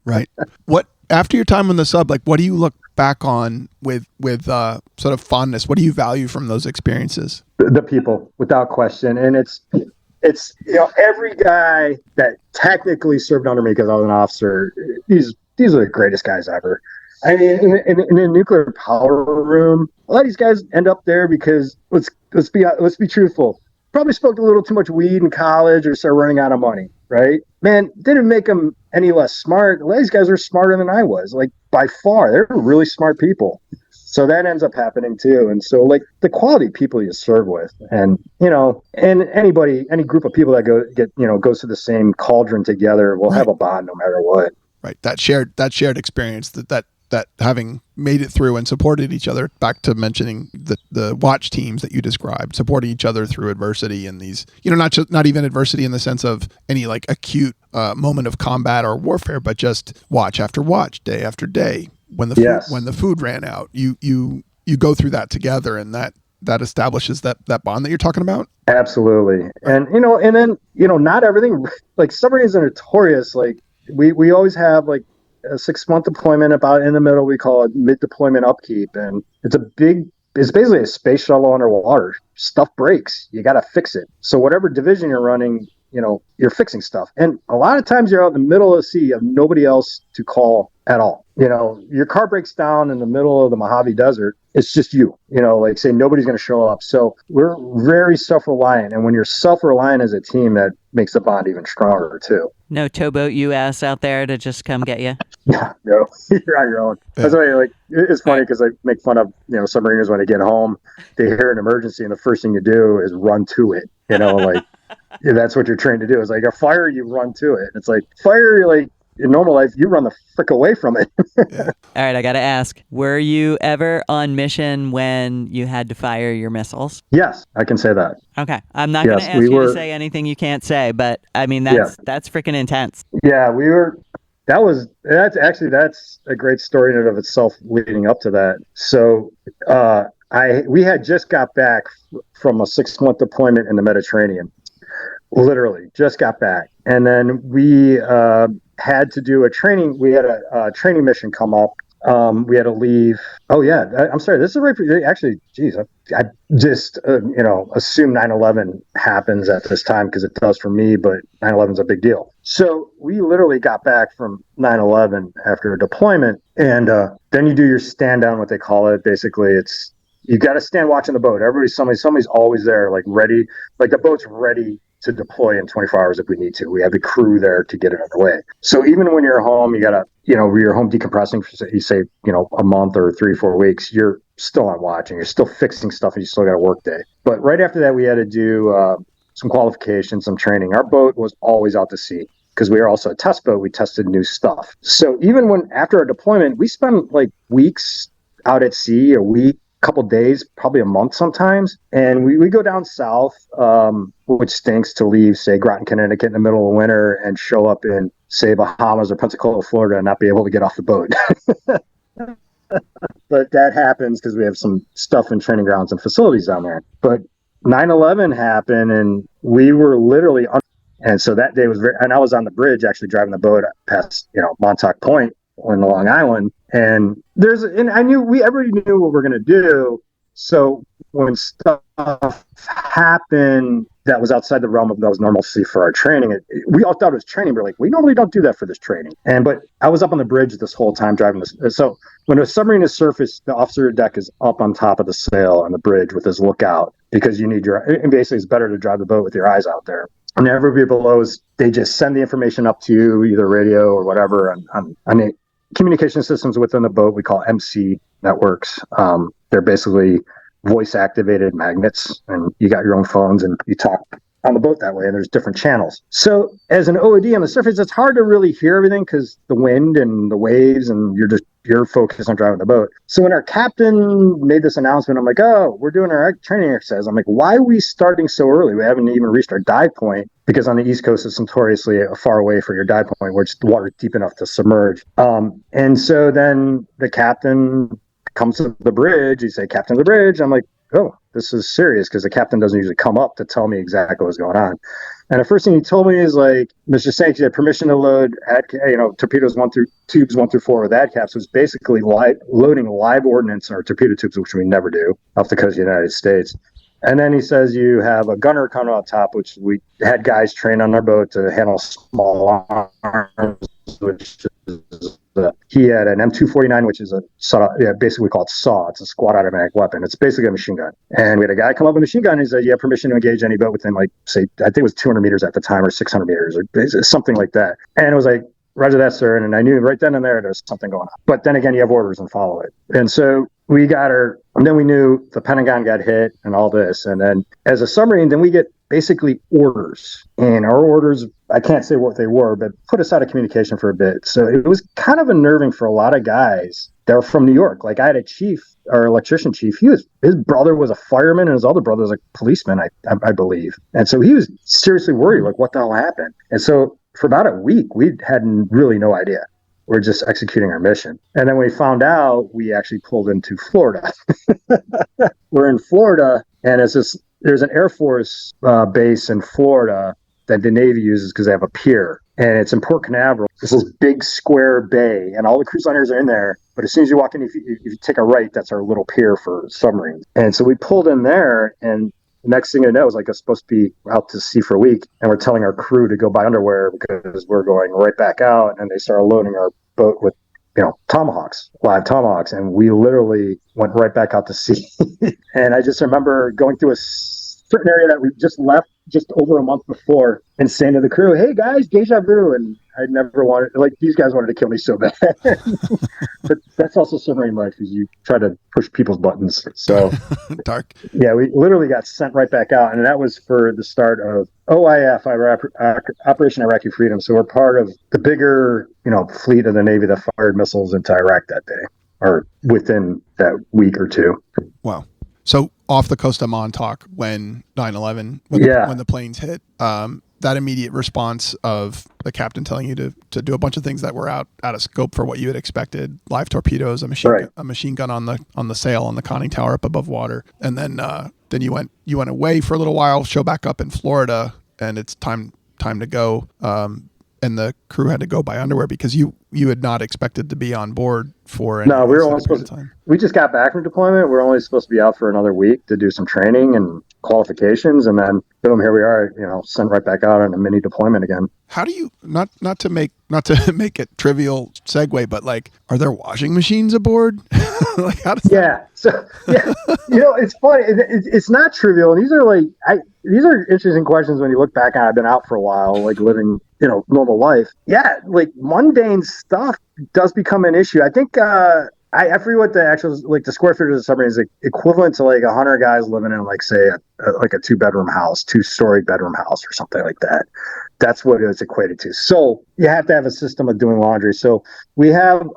Right. What, after your time on the sub, what do you look back on with sort of fondness? What do you value from those experiences? The people, without question. And it's every guy that technically served under me because I was an officer, these are the greatest guys ever. I mean, in a nuclear power room, a lot of these guys end up there because let's be truthful. probably smoked a little too much weed in college or started running out of money, right? Man, didn't make them any less smart. These guys are smarter than I was, like by far. They're really smart people. So that ends up happening too. And so like the quality of people you serve with, and and any group of people that goes to the same cauldron together will have a bond no matter what. Right. That shared experience that having made it through and supported each other, back to mentioning the watch teams that you described, supporting each other through adversity and these, not even adversity in the sense of any like acute moment of combat or warfare, but just watch after watch, day after day. When the food ran out, you go through that together, and that establishes that bond that you're talking about. Absolutely. And then not everything, like submarines are notorious. Like we always have like a 6-month deployment, about in the middle, we call it mid-deployment upkeep. And it's basically a space shuttle underwater. Stuff breaks. You got to fix it. So whatever division you're running, you're fixing stuff. And a lot of times you're out in the middle of the sea, you have nobody else to call at all. Your car breaks down in the middle of the Mojave Desert. It's just you, like say nobody's going to show up. So we're very self-reliant. And when you're self-reliant as a team, that makes the bond even stronger too. No towboat US out there to just come get you. Yeah, no, you're on your own. That's why, it's funny because I make fun of, submariners when they get home, they hear an emergency and the first thing you do is run to it. That's what you're trained to do. It's like a fire, you run to it. It's like fire, like in normal life, you run the frick away from it. All right, I got to ask, were you ever on mission when you had to fire your missiles? Yes, I can say that. Okay, I'm not going to ask you to say anything you can't say, but I mean, that's freaking intense. Yeah, we were. That's a great story in and of itself leading up to that. So we had just got back from a 6-month deployment in the Mediterranean. Literally just got back. And then we had to do a training. We had a training mission come up. We had to leave. Oh yeah, I'm sorry. This is actually, geez, I just assume 9/11 happens at this time because it does for me, but 9/11 is a big deal. So we literally got back from 9/11 after a deployment, and then you do your stand down, what they call it. Basically, it's you got to stand watching the boat. Somebody's always there, like ready, like the boat's ready to deploy in 24 hours if we need to. We have the crew there to get it underway. So even when you're home, you gotta, you're home decompressing for, you say, a month or 3-4 weeks, you're still on watch and you're still fixing stuff and you still got a work day. But right after that, we had to do some qualifications, some training. Our boat was always out to sea because we were also a test boat. We tested new stuff. So even after our deployment, we spent like weeks out at sea, a week, couple days, probably a month sometimes. And we go down south, which stinks to leave, say, Groton, Connecticut in the middle of winter and show up in, say, Bahamas or Pensacola, Florida and not be able to get off the boat. But that happens because we have some stuff in training grounds and facilities down there. But 9/11 happened and we were literally and so that day was and I was on the bridge actually driving the boat past, Montauk Point on Long Island. And everybody knew what we're going to do. So when stuff happened that was outside the realm of those normalcy for our training, we all thought it was training. We're like, we normally don't do that for this training. But I was up on the bridge this whole time driving this. So when a submarine is surfaced, the officer deck is up on top of the sail on the bridge with his lookout because and basically it's better to drive the boat with your eyes out there. And everybody below they just send the information up to you, either radio or whatever, on the communication systems within the boat. We call MC networks. They're basically voice activated magnets, and you got your own phones and you talk on the boat that way, and there's different channels. So as an OOD on the surface, it's hard to really hear everything because the wind and the waves, and you're focused on driving the boat. So when our captain made this announcement, I'm like, oh, we're doing our training exercise. I'm like, why are we starting so early? We haven't even reached our dive point, because on the East Coast, it's notoriously far away for your dive point where the water's deep enough to submerge. And so then the captain comes to the bridge. You say, Captain of the bridge. I'm like, oh, this is serious, because the captain doesn't usually come up to tell me exactly what's going on. And the first thing he told me is like, Mr. Stankus, you had permission to load torpedoes tubes 1 through 4 with ADCAPs, was basically loading live ordnance in our torpedo tubes, which we never do off the coast of the United States. And then he says you have a gunner coming out top, which we had guys trained on our boat to handle small arms, which is he had an M249, which is basically called SAW. It's a squad automatic weapon. It's basically a machine gun. And we had a guy come up with a machine gun. And he said, "You have permission to engage any boat within, like, say, I think it was 200 meters at the time, or 600 meters, or something like that." And it was like, "Roger that, sir." And I knew right then and there's something going on. But then again, you have orders and follow it. And so we got and then we knew the Pentagon got hit and all this. And then as a submarine, then we get basically orders. And our orders, I can't say what they were, but put us out of communication for a bit. So it was kind of unnerving for a lot of guys that were from New York. Like, I had a chief, our electrician chief, his brother was a fireman and his other brother was a policeman, I believe. And so he was seriously worried, like, what the hell happened? And so for about a week, we had really no idea. We're just executing our mission. And then we found out, we actually pulled into Florida. We're in Florida, and there's an Air Force base in Florida that the Navy uses because they have a pier. And it's in Port Canaveral. It's this big square bay, and all the cruise liners are in there. But as soon as you walk in, if you take a right, that's our little pier for submarines. And so we pulled in there, and the next thing I know, it was like I was supposed to be out to sea for a week, and we're telling our crew to go buy underwear because we're going right back out. And they started loading our boat with, tomahawks, live tomahawks, and we literally went right back out to sea. And I just remember going through a certain area that we just left just over a month before and saying to the crew, "Hey guys, deja vu." And I never wanted, like, these guys wanted to kill me so bad. But that's also submarine life, is you try to push people's buttons. So dark. Yeah, we literally got sent right back out. And that was for the start of OIF, Operation Iraqi Freedom. So we're part of the bigger, fleet of the Navy that fired missiles into Iraq that day, or within that week or two. Wow. So off the coast of Montauk, when 9/11, when the planes hit, that immediate response of the captain telling you to do a bunch of things that were out of scope for what you had expected, live torpedoes, a machine gun on the sail on the conning tower up above water, and then you went away for a little while, show back up in Florida, and it's time to go. And the crew had to go buy underwear because you had not expected to be on board for no, we were only supposed to. We just got back from deployment. We're only supposed to be out for another week to do some training and qualifications, and then boom, here we are. Sent right back out on a mini deployment again. How do you not to make it trivial segue, but like, are there washing machines aboard? Like, how does that? So it's funny. It's not trivial. And these are interesting questions when you look back on it. I've been out for a while, like living normal life. Yeah, like mundane stuff does become an issue. I think I forget what the actual, like, the square footage of the submarine is equivalent to like 100 guys living in, like, say a 2-bedroom house, 2-story bedroom house or something like that. That's what it's equated to. So you have to have a system of doing laundry. So we have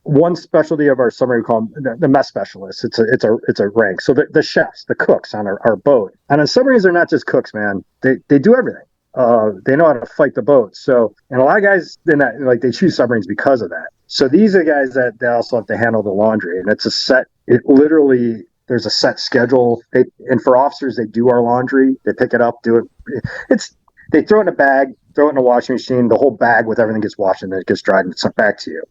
one specialty of our submarine called the mess specialist. It's a rank. So the chefs, the cooks on our boat. And on submarines, they're not just cooks, man. They do everything. They know how to fight the boat. So, and a lot of guys in that, like, they choose submarines because of that. So these are guys that they also have to handle the laundry, and it's a set. There's a set schedule. And for officers, they do our laundry. They pick it up, do it. They throw it in a bag, throw it in a washing machine. The whole bag with everything gets washed, and then it gets dried and sent back to you.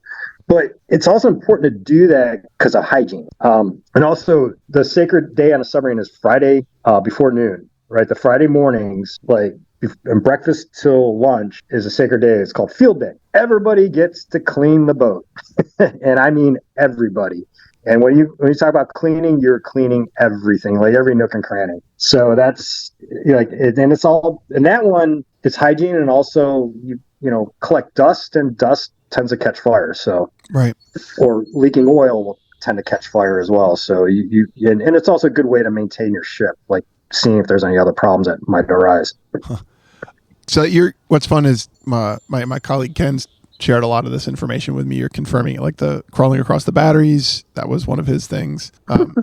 But it's also important to do that because of hygiene. And also, the sacred day on a submarine is Friday before noon, right? The Friday mornings, like, and breakfast till lunch is a sacred day. It's called field day. Everybody gets to clean the boat. And I mean everybody. And when you talk about cleaning, you're cleaning everything, like every nook and cranny. So that's and it's all, and that one is hygiene, and also you collect dust, and dust tends to catch fire. So right, or leaking oil will tend to catch fire as well. So and it's also a good way to maintain your ship, like seeing if there's any other problems that might arise. Huh. So what's fun is my colleague Ken's shared a lot of this information with me. You're confirming it, like the crawling across the batteries. That was one of his things.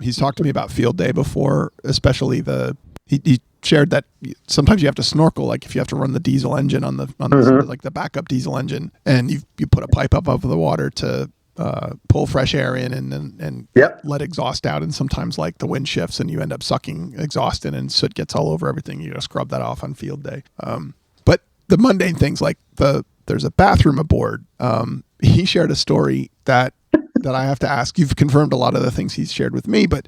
He's talked to me about field day before, especially he shared that sometimes you have to snorkel, like if you have to run the diesel engine on the like the backup diesel engine, and you put a pipe up over the water to pull fresh air in and let exhaust out, and sometimes like the wind shifts and you end up sucking exhaust in and soot gets all over everything. You scrub that off on field day. But the mundane things, like there's a bathroom aboard. He shared a story that I have to ask. You've confirmed a lot of the things he's shared with me, but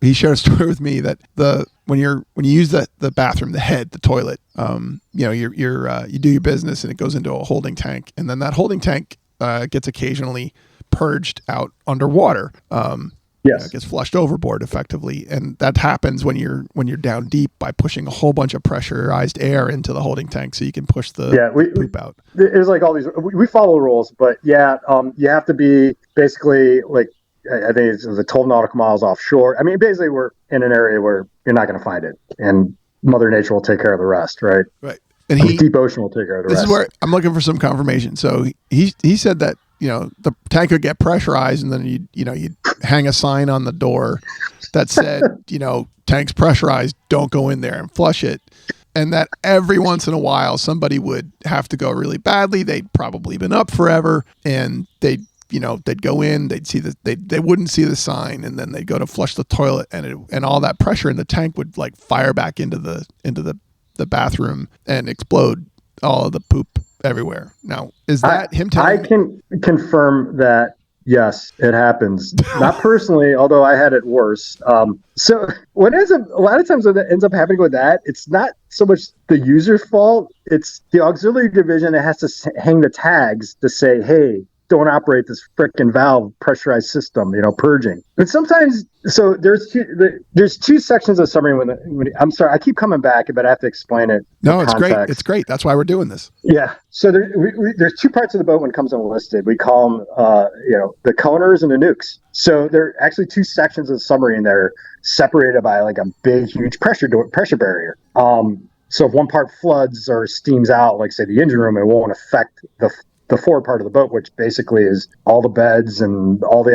he shared a story with me that when you use the bathroom, the toilet, you do your business and it goes into a holding tank, and then that holding tank gets occasionally purged out underwater. Yes. It gets flushed overboard effectively, and that happens when you're down deep by pushing a whole bunch of pressurized air into the holding tank, so you can push the poop out. It's like all these. We follow rules, but you have to be basically like, I think it's the 12 nautical miles offshore. I mean, basically, we're in an area where you're not going to find it, and Mother Nature will take care of the rest, right? Right. And deep ocean will take care of the rest. This is where I'm looking for some confirmation. So he said that, the tank would get pressurized, and then you'd hang a sign on the door that said, tank's pressurized, don't go in there and flush it. And that every once in a while somebody would have to go really badly. They'd probably been up forever, and they'd go in, they wouldn't see the sign, and then they'd go to flush the toilet, and all that pressure in the tank would like fire back into the bathroom and explode all of the poop everywhere. Now, is that him telling I can confirm that, yes, it happens. Not personally, although I had it worse. So what ends up, a lot of times what ends up happening with that, it's not so much the user's fault, it's the auxiliary division that has to hang the tags to say, hey, don't operate this frickin' valve pressurized system, purging. And sometimes, so there's two sections of submarine when I'm sorry, I keep coming back, but I have to explain it. No, it's great. It's great. That's why we're doing this. Yeah. So there's two parts of the boat when it comes unlisted. We call them, the coners and the nukes. So there are actually two sections of the submarine that are separated by like a big, huge pressure barrier. So if one part floods or steams out, like say the engine room, it won't affect the forward part of the boat, which basically is all the beds and all the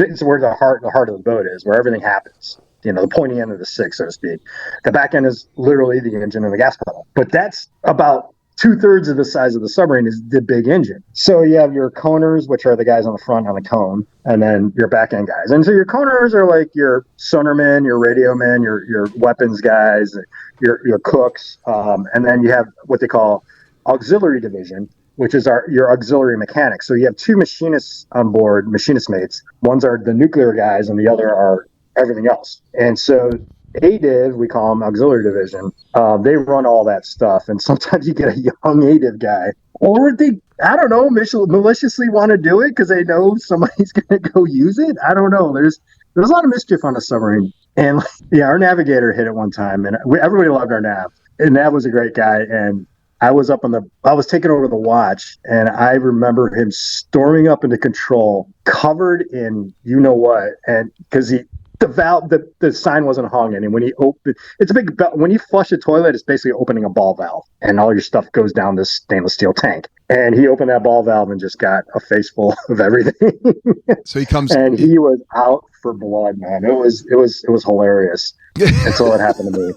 it's where the heart of the boat is, where everything happens. The pointy end of the stick, so to speak. The back end is literally the engine and the gas pedal. But that's about 2/3 of the size of the submarine is the big engine. So you have your coners, which are the guys on the front on the cone, and then your back end guys. And so your coners are like your sonarmen, your radio men, your weapons guys, your cooks, and then you have what they call auxiliary division, which is your auxiliary mechanics. So you have two machinists on board, machinist mates. One's are the nuclear guys, and the other are everything else. And so ADIV, we call them auxiliary division, they run all that stuff. And sometimes you get a young ADIV guy, or they, I don't know, maliciously want to do it because they know somebody's going to go use it. I don't know. There's a lot of mischief on a submarine. And our navigator hit it one time, and everybody loved our nav. And Nav was a great guy, and I was taking over the watch, and I remember him storming up into control, covered in what, and because the valve, the sign wasn't hung in, and when he opened, it's a big when you flush a toilet, it's basically opening a ball valve, and all your stuff goes down this stainless steel tank. And he opened that ball valve and just got a face full of everything. So he comes, and he was out for blood, man. It was hilarious until it happened to me.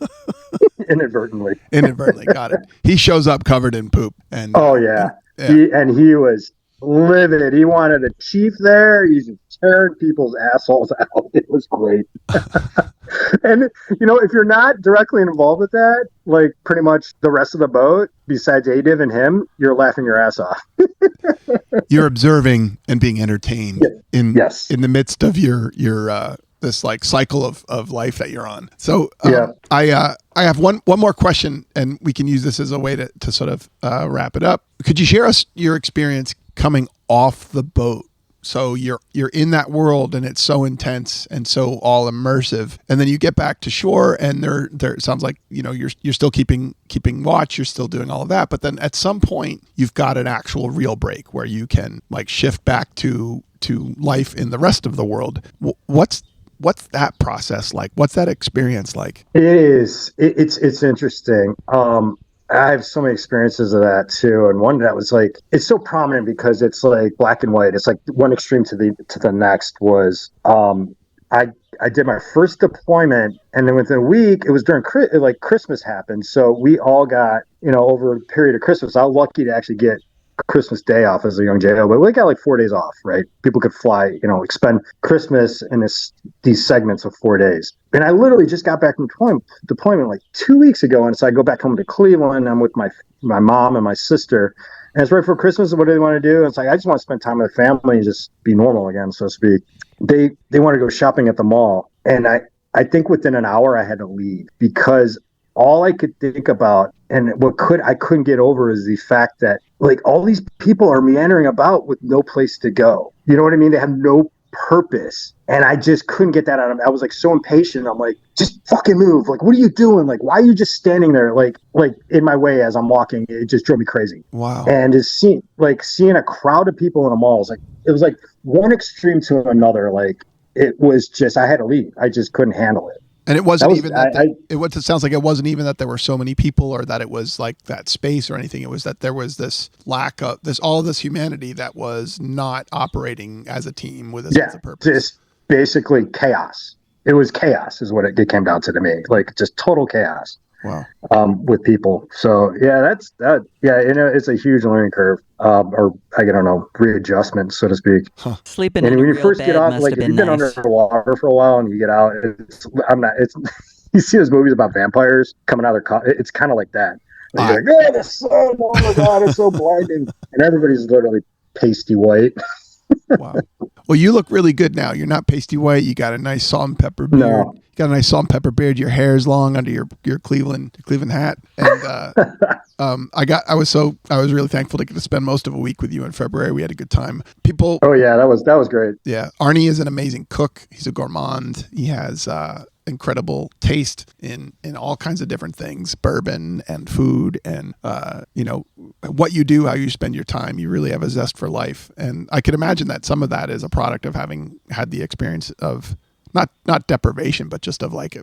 Inadvertently, got it. He shows up covered in poop, and he was livid. He wanted a chief there. He's tearing people's assholes out. It was great. And if you're not directly involved with that, like pretty much the rest of the boat, besides ADIV and him, you're laughing your ass off. You're observing and being entertained in the midst of your this like cycle of life that you're on. So I have one more question, and we can use this as a way to sort of wrap it up. Could you share us your experience coming off the boat? So you're in that world, and it's so intense and so all immersive, and then you get back to shore, and there it sounds like you're still keeping watch, you're still doing all of that, but then at some point you've got an actual real break where you can like shift back to life in the rest of the world. What's that process like? What's that experience like? It is. It's interesting. I have so many experiences of that too, and one that was like, it's so prominent because it's like black and white. It's like one extreme to the next was I did my first deployment, and then within a week, it was during Christmas happened, so we all got over a period of Christmas. I was lucky to actually get Christmas Day off as a young JO, but we got like 4 days off, right? People could fly, spend Christmas in these segments of 4 days. And I literally just got back from deployment like 2 weeks ago. And so I go back home to Cleveland. I'm with my mom and my sister. And it's right for Christmas. What do they want to do? And it's like, I just want to spend time with the family and just be normal again, so to speak. They want to go shopping at the mall. And I think within an hour I had to leave because all I could think about And I couldn't get over is the fact that like all these people are meandering about with no place to go. You know what I mean? They have no purpose. And I just couldn't get that out of them. I was like so impatient. I'm like, just fucking move. Like, what are you doing? Like, why are you just standing there? Like in my way as I'm walking, it just drove me crazy. Wow. And just seeing a crowd of people in a mall, it was like one extreme to another. Like it was just, I had to leave. I just couldn't handle it. And it wasn't it sounds like it wasn't even that there were so many people or that it was like that space or anything. It was that there was this lack of all this humanity that was not operating as a team with a sense of purpose. Just basically chaos. It was chaos is what it came down to me. Like just total chaos. Wow. With people. So yeah, it's a huge learning curve. Or I don't know, readjustment, so to speak. Huh. Sleeping and in when a you first get out, like if you've been underwater for a while and you get out, you see those movies about vampires coming out of their it's kind of like that. Like, you're like, oh, the sun, oh my God, it's so blinding. And everybody's literally pasty white. Wow. Well, you look really good now. You're not pasty white. You got a nice salt and pepper beard. No. You got a nice salt and pepper beard. Your hair is long under your Cleveland hat. And I was really thankful to get to spend most of a week with you in February. We had a good time. Oh yeah, that was great. Yeah. Arny is an amazing cook. He's a gourmand. He has incredible taste in all kinds of different things, bourbon and food and what you do, how you spend your time. You really have a zest for life. And I could imagine that some of that is a product of having had the experience of not deprivation, but just of like,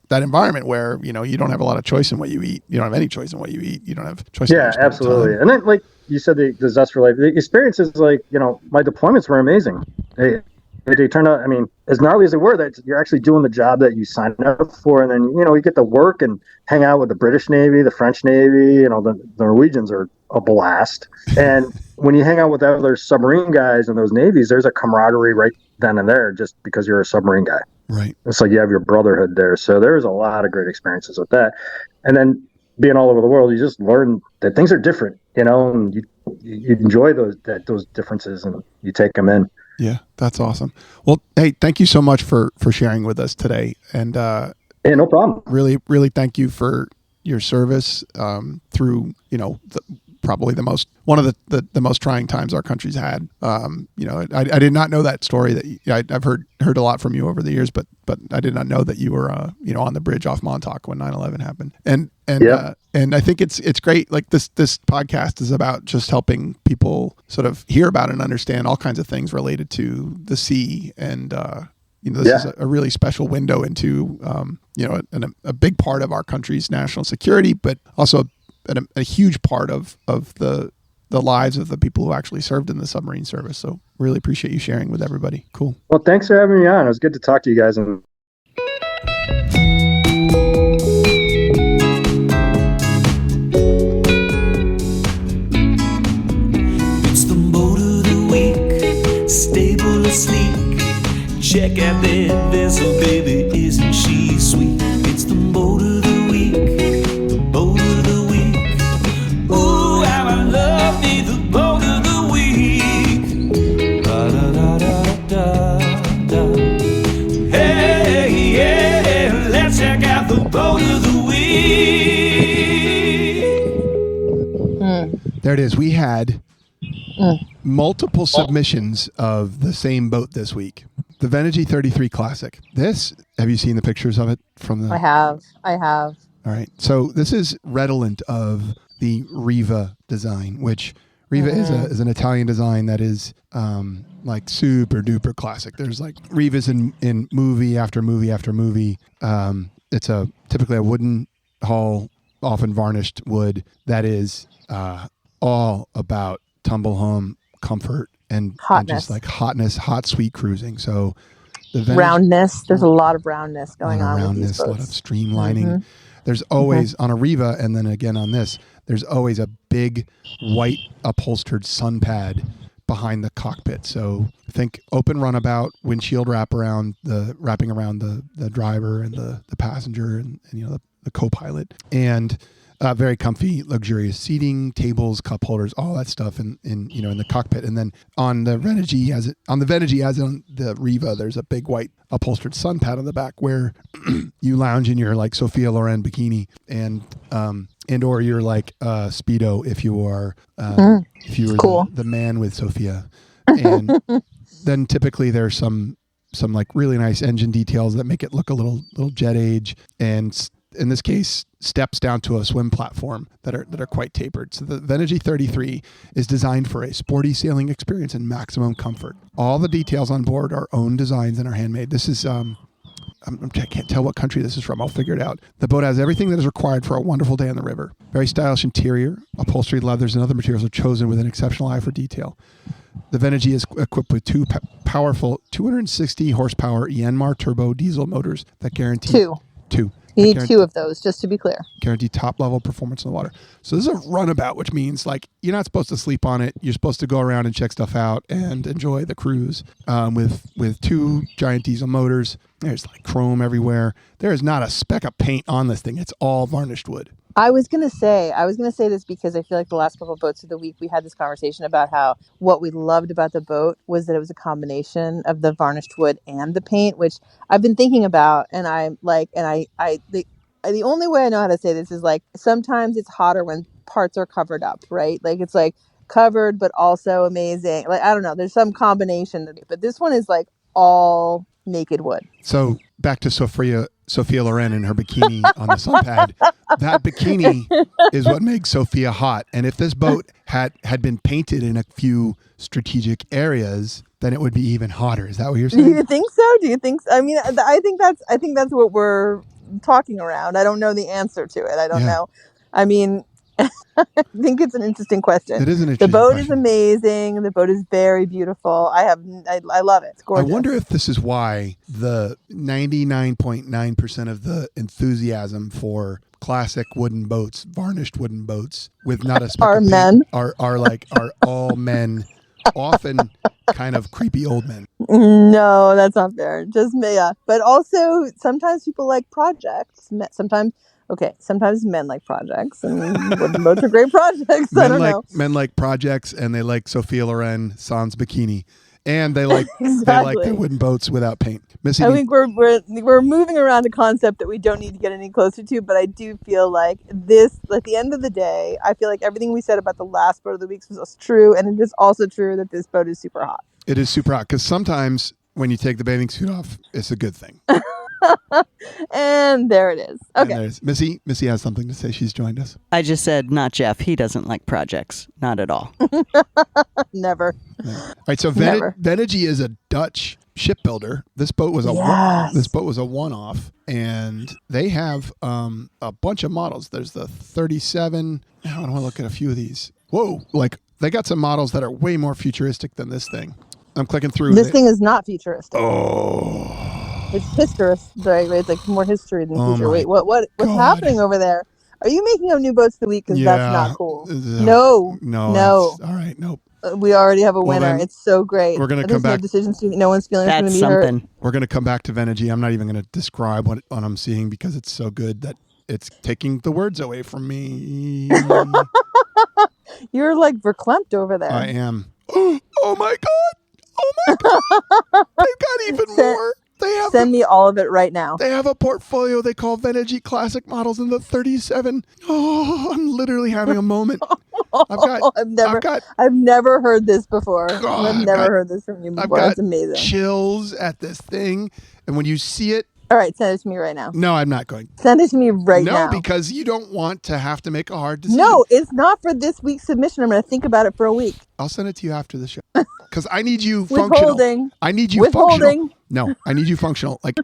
that environment where, you don't have a lot of choice in what you eat. You don't have any choice in what you eat. You don't have choice. Yeah, absolutely. And then like you said, the zest for life, the experiences, like, my deployments were amazing. They turned out, I mean, as gnarly as they were, that you're actually doing the job that you signed up for. And then, you get to work and hang out with the British Navy, the French Navy, the Norwegians are a blast. And when you hang out with other submarine guys in those navies, there's a camaraderie right then and there just because you're a submarine guy. Right. It's like you have your brotherhood there. So there's a lot of great experiences with that. And then being all over the world, you just learn that things are different, and you enjoy those differences and you take them in. Yeah, that's awesome. Well, hey, thank you so much for sharing with us today. And hey, no problem. Really, really thank you for your service through, probably one of the most trying times our country's had. I did not know that story that I've heard a lot from you over the years, but I did not know that you were on the bridge off Montauk when 9/11 happened. And I think it's great. Like this podcast is about just helping people sort of hear about and understand all kinds of things related to the sea. And this is a really special window into a big part of our country's national security, but also a huge part of the lives of the people who actually served in the submarine service. So really appreciate you sharing with everybody. Cool. Well, thanks for having me on. It was good to talk to you guys. And it's the boat of the week, stable and sleek. Check out that vessel, baby, isn't she sweet? It's the boat of the week, the boat of the week. Ooh, how I love me, the boat of the week. Da da da da da da. Hey, yeah, let's check out the boat of the week. There it is. We had multiple submissions of the same boat this week. The Venergy 33 Classic. Have you seen the pictures of it from the? I have. All right. So this is redolent of the Riva design, which Riva is an Italian design that is like super duper classic. There's like Rivas in movie after movie after movie. It's typically a wooden hull, often varnished wood, that is all about tumble home comfort and just like hot sweet cruising. So the roundness, there's a lot of roundness going on with these boats. A lot of streamlining. There's always on a Riva, and then again on this, there's always a big white upholstered sun pad behind the cockpit. So think open runabout, windshield wrapping around the driver and the passenger and the co-pilot, and very comfy, luxurious seating, tables, cup holders, all that stuff in the cockpit. And then on the Venergy, as on the Riva, there's a big white upholstered sun pad on the back where you lounge in your like Sophia Loren bikini. And and or you're like Speedo if you are if you were Cool. the man with Sophia, and then typically there's some like really nice engine details that make it look a little jet age, and in this case steps down to a swim platform that are quite tapered. So the Venergy 33 is designed for a sporty sailing experience and maximum comfort. All the details on board are own designs and are handmade. This is I can't tell what country this is from. I'll figure it out. The boat has everything that is required for a wonderful day on the river. Very stylish interior. Upholstery, leathers, and other materials are chosen with an exceptional eye for detail. The Venergy is equipped with two powerful 260 horsepower Yanmar turbo diesel motors that guarantee two. You need two of those, just to be clear. Guarantee top-level performance in the water. So this is a runabout, which means like you're not supposed to sleep on it. You're supposed to go around and check stuff out and enjoy the cruise with two giant diesel motors. There's like chrome everywhere. There is not a speck of paint on this thing. It's all varnished wood. I was gonna say this because I feel like the last couple of boats of the week we had this conversation about how what we loved about the boat was that it was a combination of the varnished wood and the paint, which I've been thinking about, and I'm like, and the only way I know how to say this is like sometimes it's hotter when parts are covered up, right? Like it's like covered but also amazing. Like I don't know, there's some combination, but this one is like all naked wood. So back to Sophia Loren and her bikini on the sun pad. That bikini is what makes Sophia hot. And if this boat had been painted in a few strategic areas, then it would be even hotter. Is that what you're saying? Do you think so? I mean, I think that's what we're talking around. I don't know the answer to it. I don't know. I mean, I think it's an interesting question. It is an interesting The boat question. is amazing. The boat is very beautiful. I love it. It's gorgeous. I wonder if this is why the 99.9% of the enthusiasm for classic wooden boats, varnished wooden boats with not a speck Are of paint men. are all men, often kind of creepy old men. No, that's not fair. Just me. Yeah. But also sometimes people like projects. Sometimes men like projects, and wooden boats are great projects. I don't know. Men like projects, and they like Sophia Loren sans bikini, and they like Exactly. they like the wooden boats without paint. Missy, I think we're moving around a concept that we don't need to get any closer to, but I do feel like this, at the end of the day, I feel like everything we said about the last boat of the week was true, and it is also true that this boat is super hot. it is super hot because sometimes when you take the bathing suit off, it's a good thing. And there it is. Okay. Missy has something to say. She's joined us. I just said not Jeff. He doesn't like projects. Not at all. Never. Yeah. All right, so Never. Venergy is a Dutch shipbuilder. This boat was a one-off, and they have a bunch of models. There's the 37. Now I want to look at a few of these. Whoa, like they got some models that are way more futuristic than this thing. I'm clicking through. This thing is not futuristic. Oh. It's historistic, right? It's like more history than future. Wait, what's God. happening over there? Are you making up new boats of the week? Because that's not cool. No. All right, nope. We already have a winner. Then it's so great. We're gonna come back. No decisions. No one's feeling That's it's going to be something. hurt. We're going to come back to Venergy. I'm not even going to describe what I'm seeing because it's so good that it's taking the words away from me. You're like verklempt over there. I am. Oh my God. They've got even more. Send me all of it right now. They have a portfolio they call Venergy Classic Models in the 37. Oh, I'm literally having a moment. I've never heard this before. God, I've never heard this from you before. That's amazing. Chills at this thing. And when you see it. All right, send it to me right now. No, I'm not going. Send it to me right now. No, because you don't want to have to make a hard decision. No, it's not for this week's submission. I'm going to think about it for a week. I'll send it to you after the show. Because I need you functional. Withholding. I need you Withholding. functional. No, I need you functional. Like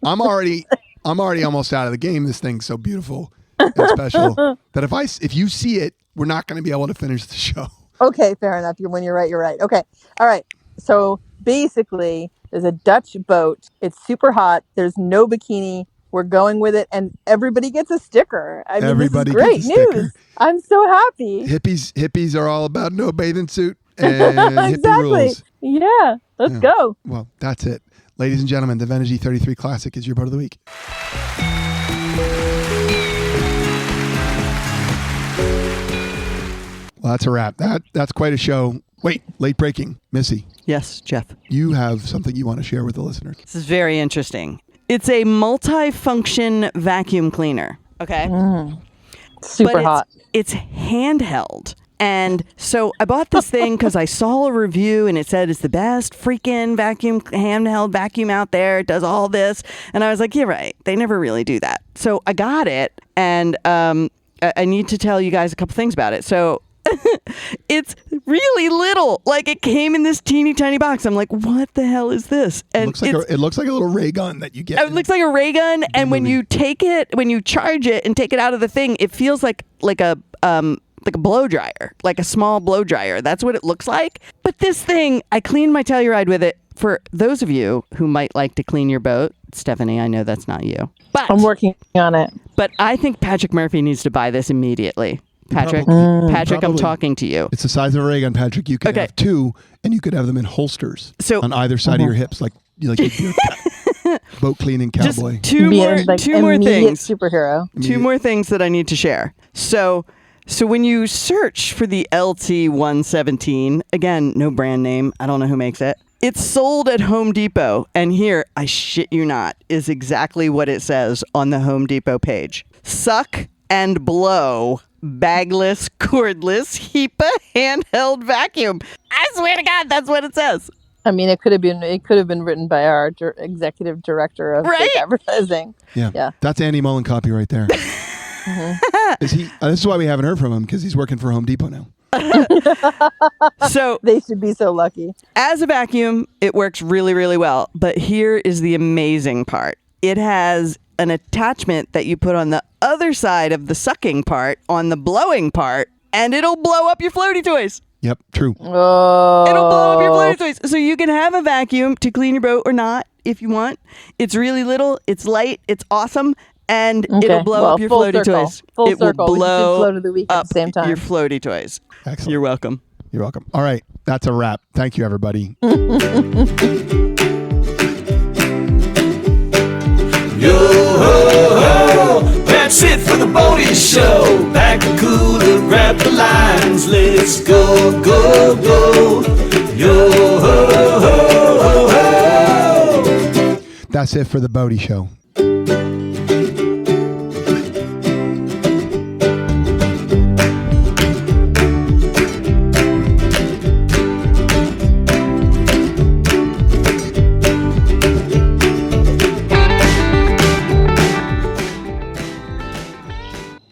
I'm already almost out of the game. This thing's so beautiful and special that if you see it, we're not going to be able to finish the show. Okay, fair enough. When you're right, you're right. Okay. All right. So basically, there's a Dutch boat. It's super hot. There's no bikini. We're going with it, and everybody gets a sticker. I mean, Everybody this is great gets a sticker. news. I'm so happy. Hippies are all about no bathing suit and hippie Exactly. rules. Yeah. Let's go. Well, that's it. Ladies and gentlemen, the Venergy 33 Classic is your boat of the week. Well, that's a wrap. That's quite a show. Wait, late breaking. Missy, Yes, Jeff. you have something you want to share with the listeners. This is very interesting. It's a multi-function vacuum cleaner. Okay. Super hot. It's handheld. And so I bought this thing because I saw a review and it said it's the best freaking handheld vacuum out there. It does all this. And I was like, you're right. They never really do that. So I got it. And I need to tell you guys a couple things about it. So it's really little. Like, it came in this teeny tiny box. I'm like, what the hell is this? And it looks like a little ray gun that you get. It looks like a ray gun. And when you charge it and take it out of the thing, it feels like a blow dryer, like a small blow dryer. That's what it looks like. But this thing, I cleaned my Telluride with it. For those of you who might like to clean your boat, Stephanie, I know that's not you. But I'm working on it. But I think Patrick Murphy needs to buy this immediately. Patrick, Probably. I'm talking to you. It's the size of a ray gun, Patrick. You could have two, and you could have them in holsters on either side of your hips, like you're a boat cleaning cowboy. Just two more things. Superhero. Two more things that I need to share. So when you search for the LT117, again, no brand name. I don't know who makes it. It's sold at Home Depot. And here, I shit you not, is exactly what it says on the Home Depot page. Suck and blow bagless, cordless, HEPA handheld vacuum. I swear to God, that's what it says. I mean, it could have been written by our executive director of fake advertising. Yeah. That's Andy Mullen copy right there. This is why we haven't heard from him, because he's working for Home Depot now. So they should be so lucky. As a vacuum, it works really, really well. But here is the amazing part. It has an attachment that you put on the other side of the sucking part, on the blowing part, and it'll blow up your floaty toys. Yep, true. Oh. It'll blow up your floaty toys. So you can have a vacuum to clean your boat or not if you want. It's really little, it's light, it's awesome. And it'll blow up your floaty toys. Full circle. Will blow float of the week up at the same time. your floaty toys. Excellent. You're welcome. You're welcome. All right. That's a wrap. Thank you, everybody. Yo ho ho, that's it for the Bodie Show. Pack the cooler, grab the lines, let's go, go, go. Yo ho ho ho ho. That's it for the Bodie Show.